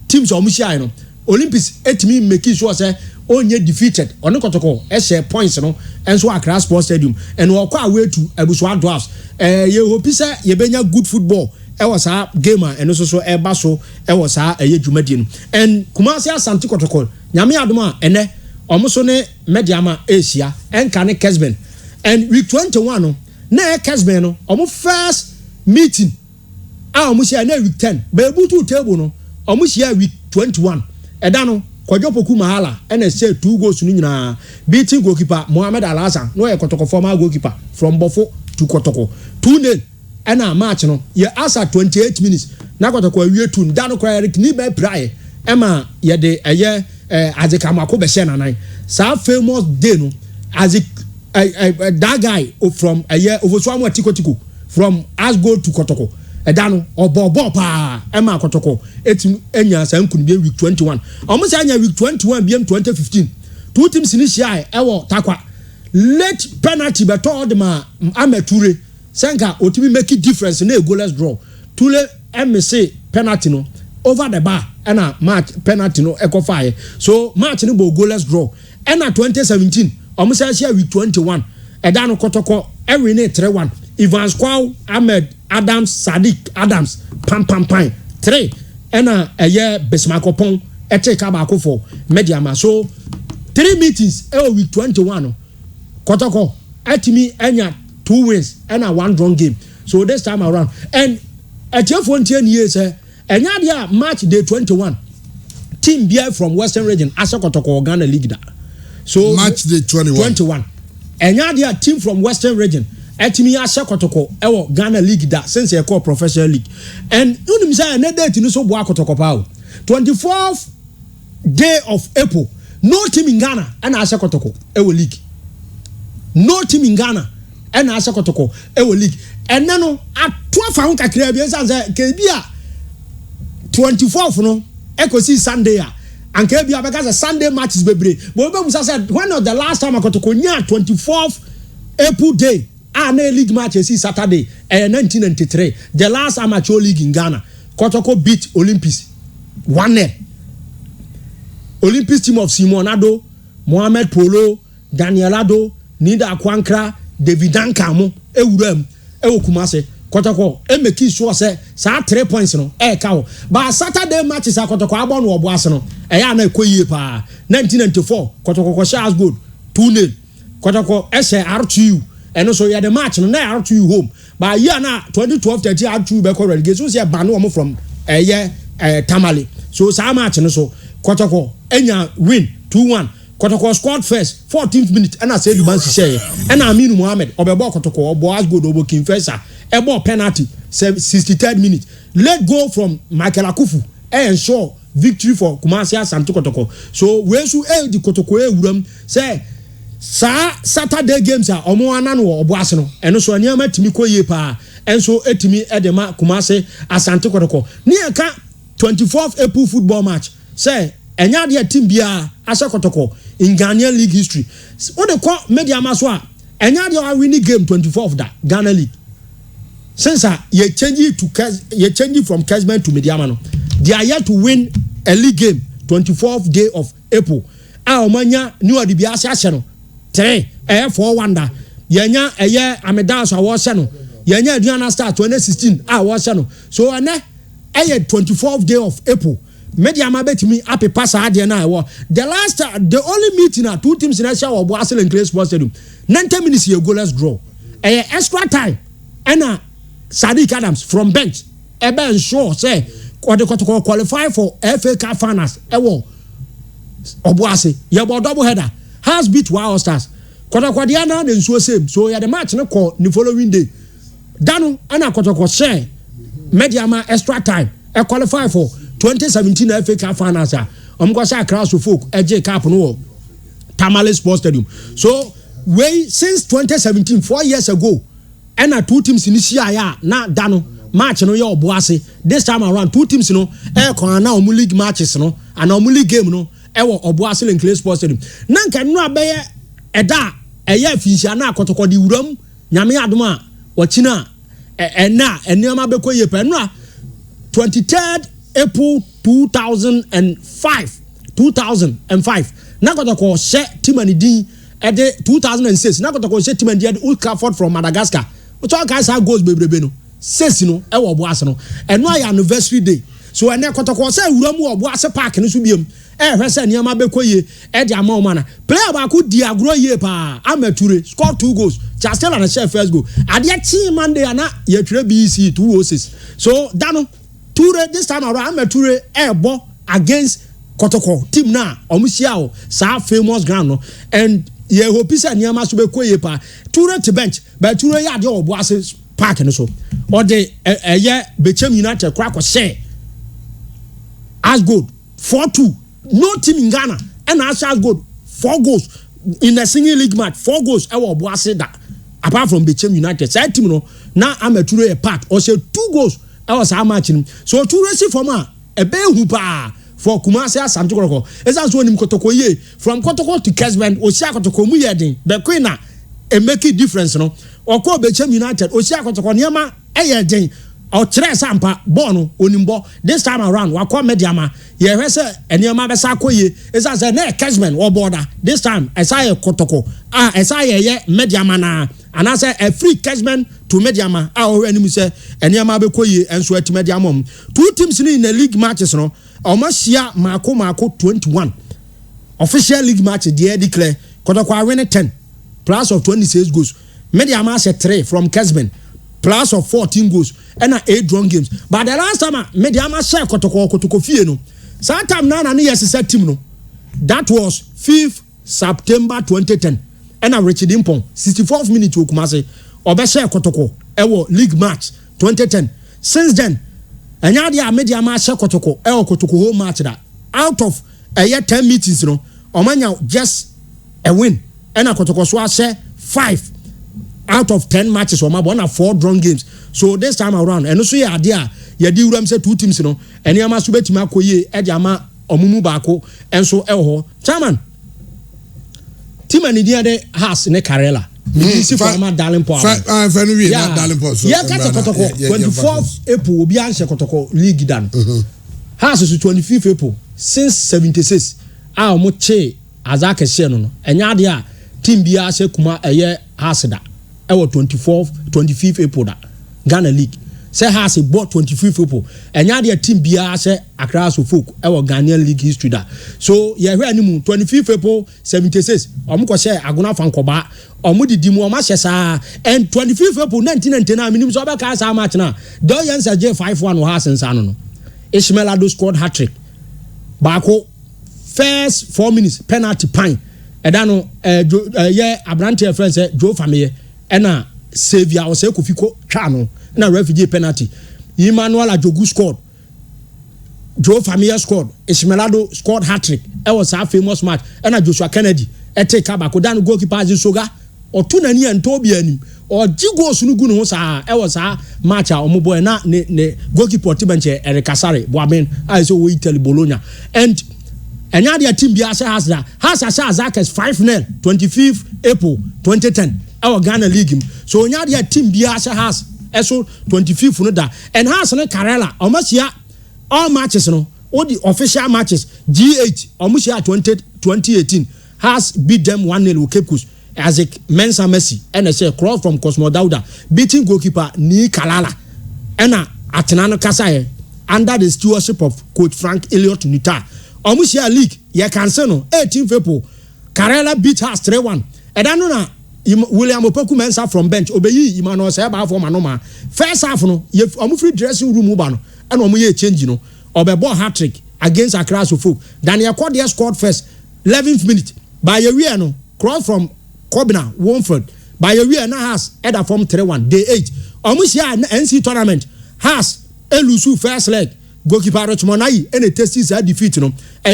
teams o mu share no Olympics etimi make sure say onye defeated oni kotoko share points no enso Accra Sports Stadium and we kwa away to Ebusuan Dwarfs ye hope say ye benya good football was a gamer and also so basso was a jumadi no and Kumasi Asante kotoko nyame adoma ene almost ne mediama Asia and Kane Kesben and week 21 no na Kesben no almost first meeting almost share na week 10 be butu table no almost share week 21 eda no Kwajopoku Mahala and say 2 goals ni nyina beating goalkeeper Mohamed Alhassan no e Kotoko former goalkeeper from Bofo to Kotoko 2-0 and a match no ye asa 28 minutes na Kotoko awie 2 da no kwa Eric ni be praye ema ye de as a Kamako Beshana nine. So famous day no as that guy from a year over Swamwa Tiko from Asgo to Kotoko. Edano or Bobo pa Emma Kotoko. It's Enya Sam could be week 21. Almost Anya week 21 BM 2015. Two teams in Shai, Ewo Takwa. Late penalty but all the ma Ameture Sanka Otimi make it difference in a goalless draw. Tule MSC penalty no over the bar and a match penalty no echo fire so match no go goalless draw and 2017 almost share week 21 Edano Kotoko every night 3-1 Ivan Squaw Ahmed Adams Sadiq Adams pam 3 and a year Besmako Pong Kabako for Mediama so 3 meetings week 21 Kotoko Etimi Enya 2 wins and a 1 drawn game so this time around and at your 10 years and yeah, match day 21. Team BI from Western Region, Asakotoko Ghana League. So match day 21. And yeah, team from Western Region, Etimi Asakotoko, Ghana League since they call professional league. And you say another to so Kotoko 24th day of April no team in Ghana and Asha Kotoko ewo league. No team in Ghana and Asha Kotoko ewo league. And then at 12 found kakra bi say kebia 24th no eko see Sunday a and kebia because the Sunday matches bebre. But we said when was the last time Kotoko nya 24th April day and league match see Saturday 1993 the last amateur league in Ghana. Kotoko beat Olympics 1-0. Olympics team of Simonado, Mohamed Polo, Daniel Ado, Nida Kwankra, David Dankamo, Ewurem, Kumase, Kotoko, make sure say 3 points no, cow. But Saturday matches are Kotoko Abon or Boasano, Ayana Koye pa 1994, Kotoko Shas good, 2-0, Kotoko SRTU, and also you had the match no RTU home. But yeah na 2012-13 RTU be relegation, so Banu from Tamale. So sa match no so Kotoko enya win 2-1. Kotoko scored first 14th minute and I said you man share and Aminu Mohammed obebo Kotoko Boaz good obo Kinfesa ebo penalty 63rd minute let go from Michael Akufu ensure victory for Kumasi Asante Kotoko. So we su the Kotoko ewuram say sa Saturday games are omo anan wo oboase no eno so anyama timi koye pa enso etimi edema Kumasi Asante Kotoko ni eka 24th April football match say enya de team bia Asha Kotoko in Ghanaian league history what they call media maswa enya de winning game 24th that Ghana league since you change it from Kesman to Mediama no they are yet to win a league game 24th day of April omanya new adibia Asha no 3 4-1 yenya Amedas award no yenya Aduana Star 2016 award no so ane 24th day of April media mabet me up a pass the last the only meeting are two teams in Asia or Boasel and Clay Sports Stadium 90 minutes you go let's draw extra time and Sadiq Adams from bench ebe sure say Kotoko qualify for FA Cup finals Obuasi you double header has beat Wild Stars Kotoko Diana then so same so yeah the match no call the following day Danu and Kotoko share media extra time qualify for 2017 FA Cup finals go crowd of folk AJ Cup no Tamale Sports Stadium so we since 2017 4 years ago and two teams in this year na Danu match no your Boase this time around two teams no na league matches no and league game no Obuasi and Clay Sports Stadium nanka no abeye eda finsia na Kotoko di wuram nyame adoma wachina enema bekoye pe no 23rd April 2005 na Kotoko share team and din at 2006 na Kotoko share team and din Ulcaford from Madagascar which all guys have goals bebrebe no 6 no Boase no and no anniversary day so and Kotoko say wuram Boase park no so biem hwese niam abekoye di ama na player ba ko di agro ye pa Amature score 2 goals Chastela na share first goal ade team Monday na ye twere BC 206 so dano Ture this time around Amature airbo against Kotoko team na omusia o sa famous ground no and ye hope say niam so bekoye pa Ture to bench but Ture ya de Boase park no so or the Bechem United crack or share as good 4-2 no team in Ghana and as good 4 goals in a single league match 4 goals Boase that apart from Bechem United side team no now Amature a part or say 2 goals how much so to receive from a be pa for Kumasi Asante Kotoko esas won him Kotoko ye from Kotoko to Kesman Osia Kotoko mu yedin be queen na e make a difference no okọ Bechem United Osia Kotoko niama eyedin o kire sampa ball no onimbo this time around wakọ mediama ye hwese eniama be sa koye esas na Kesman or border this time esai Kotoko esai ye mediama na anase a free Kesman to mediama enemy say eniama be koye enso ati mediama two teams in the league matches no almost mako 21 official league match they declare Kotoko win 10 plus of 26 goals mediama say 3 from Kesman plus of 14 goals and 8 drawn games but the last time mediama share Kotoko fie no that time na yes set team no that was 5th September 2010 and Richard Impong 64th minute to Kumasi Obeshe Kotoko ewo league match 2010 since then enya dia media ma share Kotoko Kotoko home match that out of 10 meetings no omanya just a win ena Kotoko so share 5 out of 10 matches or na 4 drawn games. So this time around and so ya ade a ye di wuram say 2 teams no ene ama so betima akoye e de ama omumu baako enso eho chairman team ani dia de has ne Karela si for ma darling power we na darling power so yeah Kotoko 24th April obi an Kotoko league dan has is 25th April since 76 a mo che azaka share no enya de a team bia se kuma eye has da e 25th April da Ghana league say has a bought 25th April enya de team bia se Accra so folk e Ghanaian league history da so ye hwe animu 25th April 76 omo ko share aguna fankoba omo didi mu omo hyesa and 25th April 1999 minim so be ka sa match na do yensa J 5-1 has nsano no Ishmael Ado scored hat-trick baako first 4 minutes penalty pine eda no ye abrante friend say Joe Fameye ena Savior o say Kofiko twa no na refugee penalty Emmanuel Ajogu scored Joe Fameye scored Ishmael Ado scored hat-trick it was a famous match ena Joshua Kennedy take baako dan goalkeeper Azisoga otu nani entobi anim or jigo sunugu no sa e was a match a omoboy na ne goalkeeper Tibenche Eric Kasare Boamen I so we tell Bologna and enya dia team bia say has Azakes 5-0 25th April 2010 our Ghana league so enya dia team bia say has eso 25th no da and has no Karela almost ya all matches no all the official matches G8 almost ya 2018 has beat them 1-0 with Cape Coast as a Mensa Messi and I say cross from Cosmo Dauda beating goalkeeper Ni Kalala and Atenano Kasaye under the stewardship of coach Frank Elliott Nita Omusia league ye can say no 18th April Karela beat us 3-1 and I know na William Opoku Mensa from bench obeyi Emmanuel Seba for manoma first half no ye omu free dressing room uba no and omu ye change no obebo hat-trick against Accra Folk Daniel Kwade scored first 11th minute by a we no cross from Kobina Womford by a year na has either from 3-1 day 8 omusia NC tournament has elusu first leg goalkeeper Rochmonai and a testis defeat no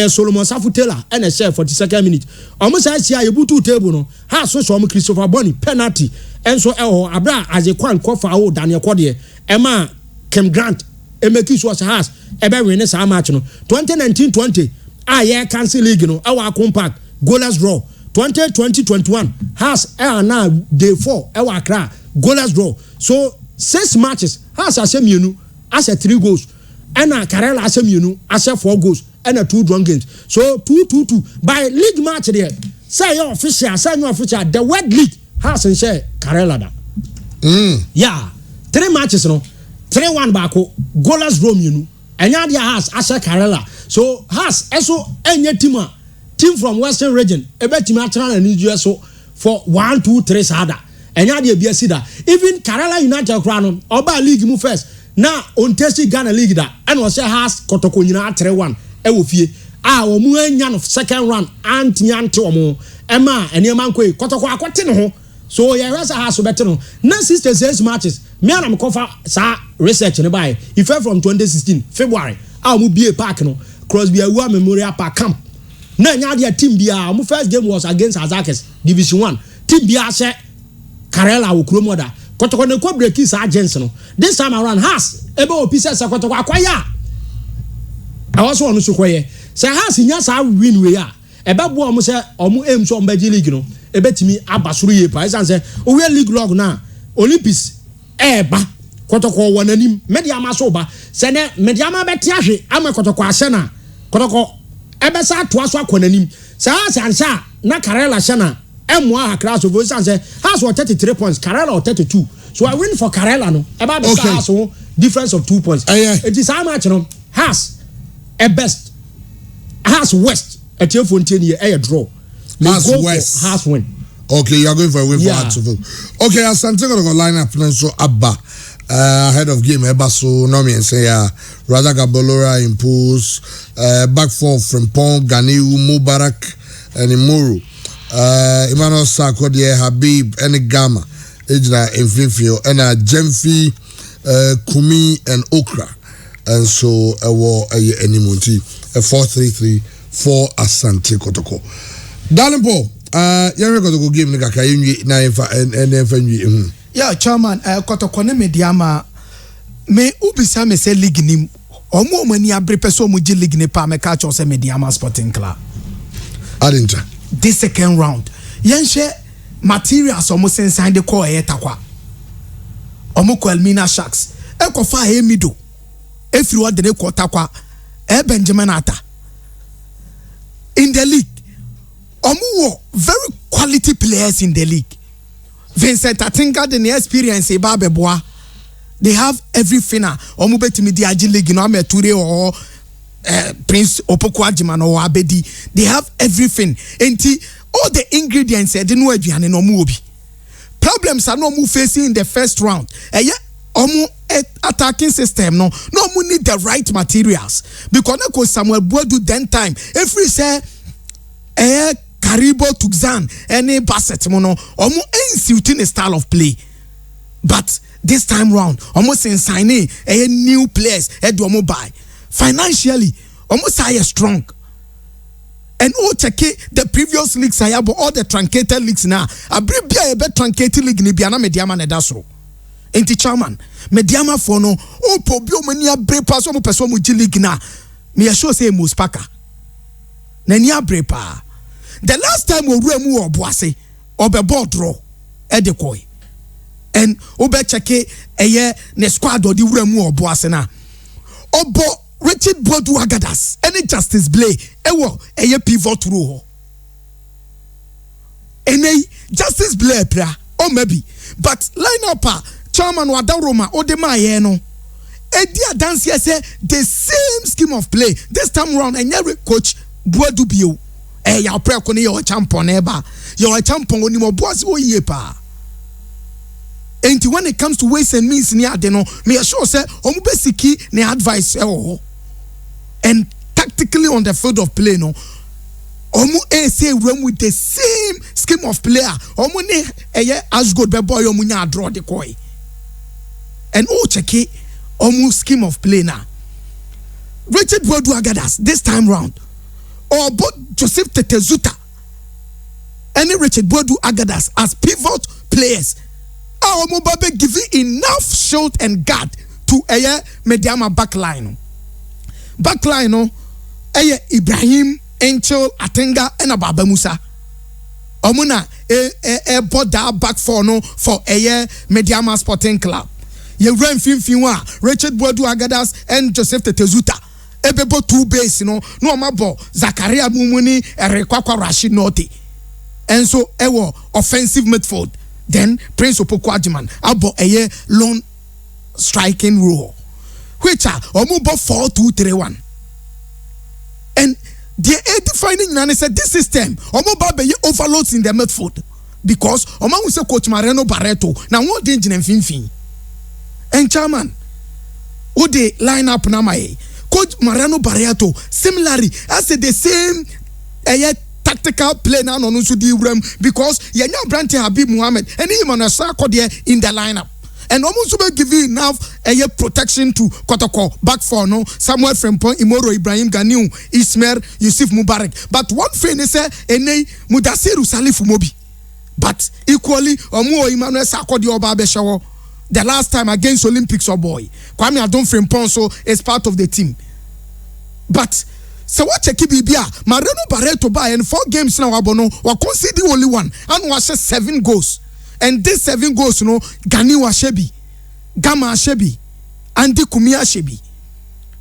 Solomon Safu Taylor and a share 42nd minute omusia sia yebutu table no has so Christopher Boni penalty and so abra as a kwan kofa o Daniel Kwade Emma Kem Grant emeki so has ebe win this match no 2019-20 cancel league no our compact goalless draw 2020-21 has now day 4 ewa Accra goalless draw so 6 matches has asemienu as 3 goals and Karela asemienu as 4 goals and 2 drawn games so 2-2-2 by league match there say your official the word league has in share Karela da yeah 3 matches no 3-1 bako goalless draw mienu enya dia has as Karela so has eso enye team from Western region ebetimi atran na Nigeria so for 1-2-3 sada enya de bia sida even Karela United kra no oba league mu first na on test Ghana league da and was has Kotoko nyina 3-1 e wo fie omu anya no second round ante omu ema eniema nkoi Kotoko akote ne ho so ye rasa has better no na 66 matches me na me cover sa research ne bai if from 2016 February omu bie park no Crosby Awuah Memorial Park camp na nya dia team bia mo first game was against Azakes Division 1 team bia she Karela wo kuro moda Kotoko ne ko break is agents no this time around has ebe opisa se Kotoko akwaya awoso onu so koye se has nya sa win we a ebe bo omo se omo aim so ombaji league no ebetimi abasuru ye pa isan se owe league log na Olympics eba Kotoko wonanim media ma so ba se ne media ma beti ahwe ama Kotoko ahye na Kotoko ebesa toa so akonanim sa ansa na Karela shana emwa Accra so voice say has 33 points Karela 32 so I win for Karela no eba be okay. So difference of 2 points it is how much no has a best has West at your Fontaine here draw has West has win okay you are going for a win for Hartlepool okay Asante going to line up so Abba ahead of game Ebaso Nomi and say Razaka Bolora impose back four from Pong Ganiu Mubarak and Imuru Emmanuel Sarko de Habib and Gama Ejna Infifio and Jemfi Kumi and Okra and so a war a Enimunti a 4-3-3 for Asante Kotoko. Darling Paul, you Kotoko game ni kaka yinwi na enfa nwi. Yeah, chairman, Kotoko ne mediama me ubisa me say league nim. Omo mani abre peso mu league ni pa me catch say mediama Sporting Club. Adinta. This second round. Yenhwe materials omo sensan de call etakwa. Omo ko Elmina Sharks. Ekofa he mido. Efiri wa de ko takwa. Benjamin Atta. In the league, omo very quality players in the league. Vincent Atinga the experience e ba beboa. They have everything. Omo betimi di agi league no ameture or Prince Opoku Ajiman or Abedi. They have everything. Enti all the ingredients they no aduane no mu obi. Problems are no mu facing in the first round. Omo attacking system no mu need the right materials because na ko Samuel Boadu then time every say Karibo Tuxan any Bassett mo no omo suiting a style of play, but this time round almost in signing new players do omo buy financially almost higher strong. And check the previous leagues I have all the truncated leagues now. I bring be a better truncated league ni biana mediama ne daso. Enti chairman mediama for no pobio mania brepa so mo person mu league na me sure say mo spaka. Na ni abrepa. The last time we were mu oboase obebo draw edekoi. And obe check ne squad odi wura mu oboase na. Obo Richard Bodu Agadas, any Justice Blay, pivot role. Any Justice Blay, or maybe, but line up, Chairman Wadaroma, Odema Yeno. Edia dance here say the same scheme of play. This time around, and every coach Bodu Bio. Ya prayer kone your champion eba. Your champion oni mo boas o yepa. And when it comes to ways and means near deno, me assure say omu besiki ne advice and tactically on the field of play no omu say run with the same scheme of player omu ne as good be boy omu nya draw the koi and check omu scheme of play now. Richard Boadu Agadas this time round or both Joseph Tetezuta and Richard Boadu Agadas as pivot players. Our Mubabe give enough shield and guard to mediama backline. Backline no Ibrahim, Angel, Atenga, and Ababa Musa. Omuna bought that back for no for mediama Sporting Club. Ye ran Finwa, Richard Boadu Agadas and Joseph Tetezuta. Ebebo two base no mabo Zakaria Mumuni Erekwakwa Rashid Norte. And so offensive midfield. Then Prince Opoku Ajiman abo lone striking role, which are omubo 4-2-3-1. And the defining nane said this system omuba be overloads in the midfield because oman we say Coach Mariano Barreto na one danger and finfin. And chairman, who they line up na my Coach Mariano Barreto similarly as the same tactical play now no so di uram because yenya Branty Habib Mohammed and him on a circle there in the lineup and almost be give enough protection to Kotoko back for no Samuel Frempong Imoro Ibrahim Ganiu Ismail Yusuf Mubarak but one thing is ene Mudasiru Salif Mobi but equally omo Emmanuel Sakodi Oba Beshawo the last time against Olympics or boy Kwame Adon Frempong so is part of the team but so what check bibia Mariano Barreto buy and 4 games now abono wa concede only one and was 7 goals and this 7 goals no Gani Washebi Gama Shebi Andy Kumia Shebi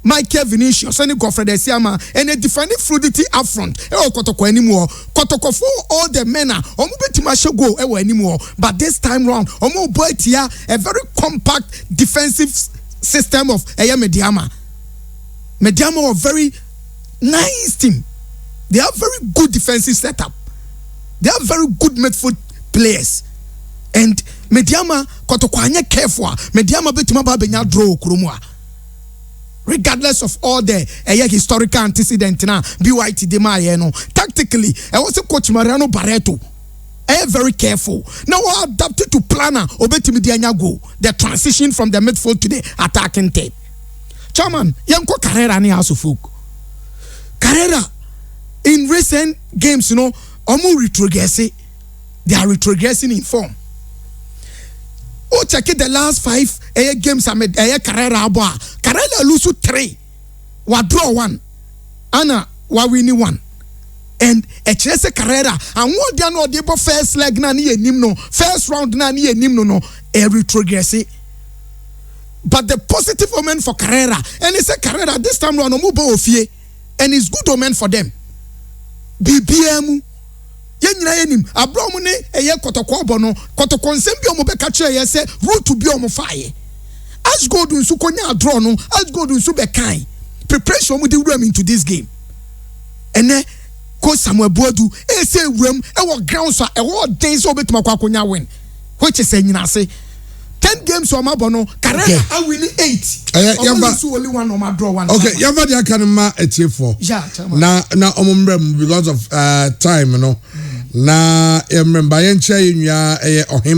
Michael Vinicius and Godfrey Siama and a defining fluidity up front Kotoko anymore Kotoko for all the men omo betima go anymore but this time round omo boy tia a very compact defensive system of Mediama were very nice team. They have very good defensive setup. They have very good midfield players. And Mediama Kotokwanya careful. Mediama betima ba benya draw kurumwa. Regardless of all the historical antecedent na BYT de no. Tactically, I was a Coach Mariano Barreto. Very careful. Now adapted to planner obetimi dianya go. The transition from the midfield to the attacking tape. Chairman, yanko Carrera ni house of folk. Carrera in recent games, you know, retrogressing. They are retrogressing in form. Oh, check it, the last 5 games I made Carrera Aboa. Carrera lose 3. Wa draw 1. Anna wa winning 1. And Chelsea Carrera and what they are not able first leg na ni enim no, first round na ni enim no retrogressing. But the positive omen for Carrera, and it's a Carrera this time round omubo ofie, and it's good omen for them. BBM yenyina yenim abromu ne eye kotoko bono kotoko nsem bi omo be ka kire ye se root to be omo faaye as God nsu konya draw no as God nsu be kan preparation omo dey wura into this game ene ko Samuel Boadu e say wuram e wo ground so e wo den so obetuma kwa konya win which is nyina say 10 games omo bono Carrera I win 8 omo only one omo draw 1 okay yamba dia kan ma etiefo na omo mbrem because of time you know na remember yen che nnua ohim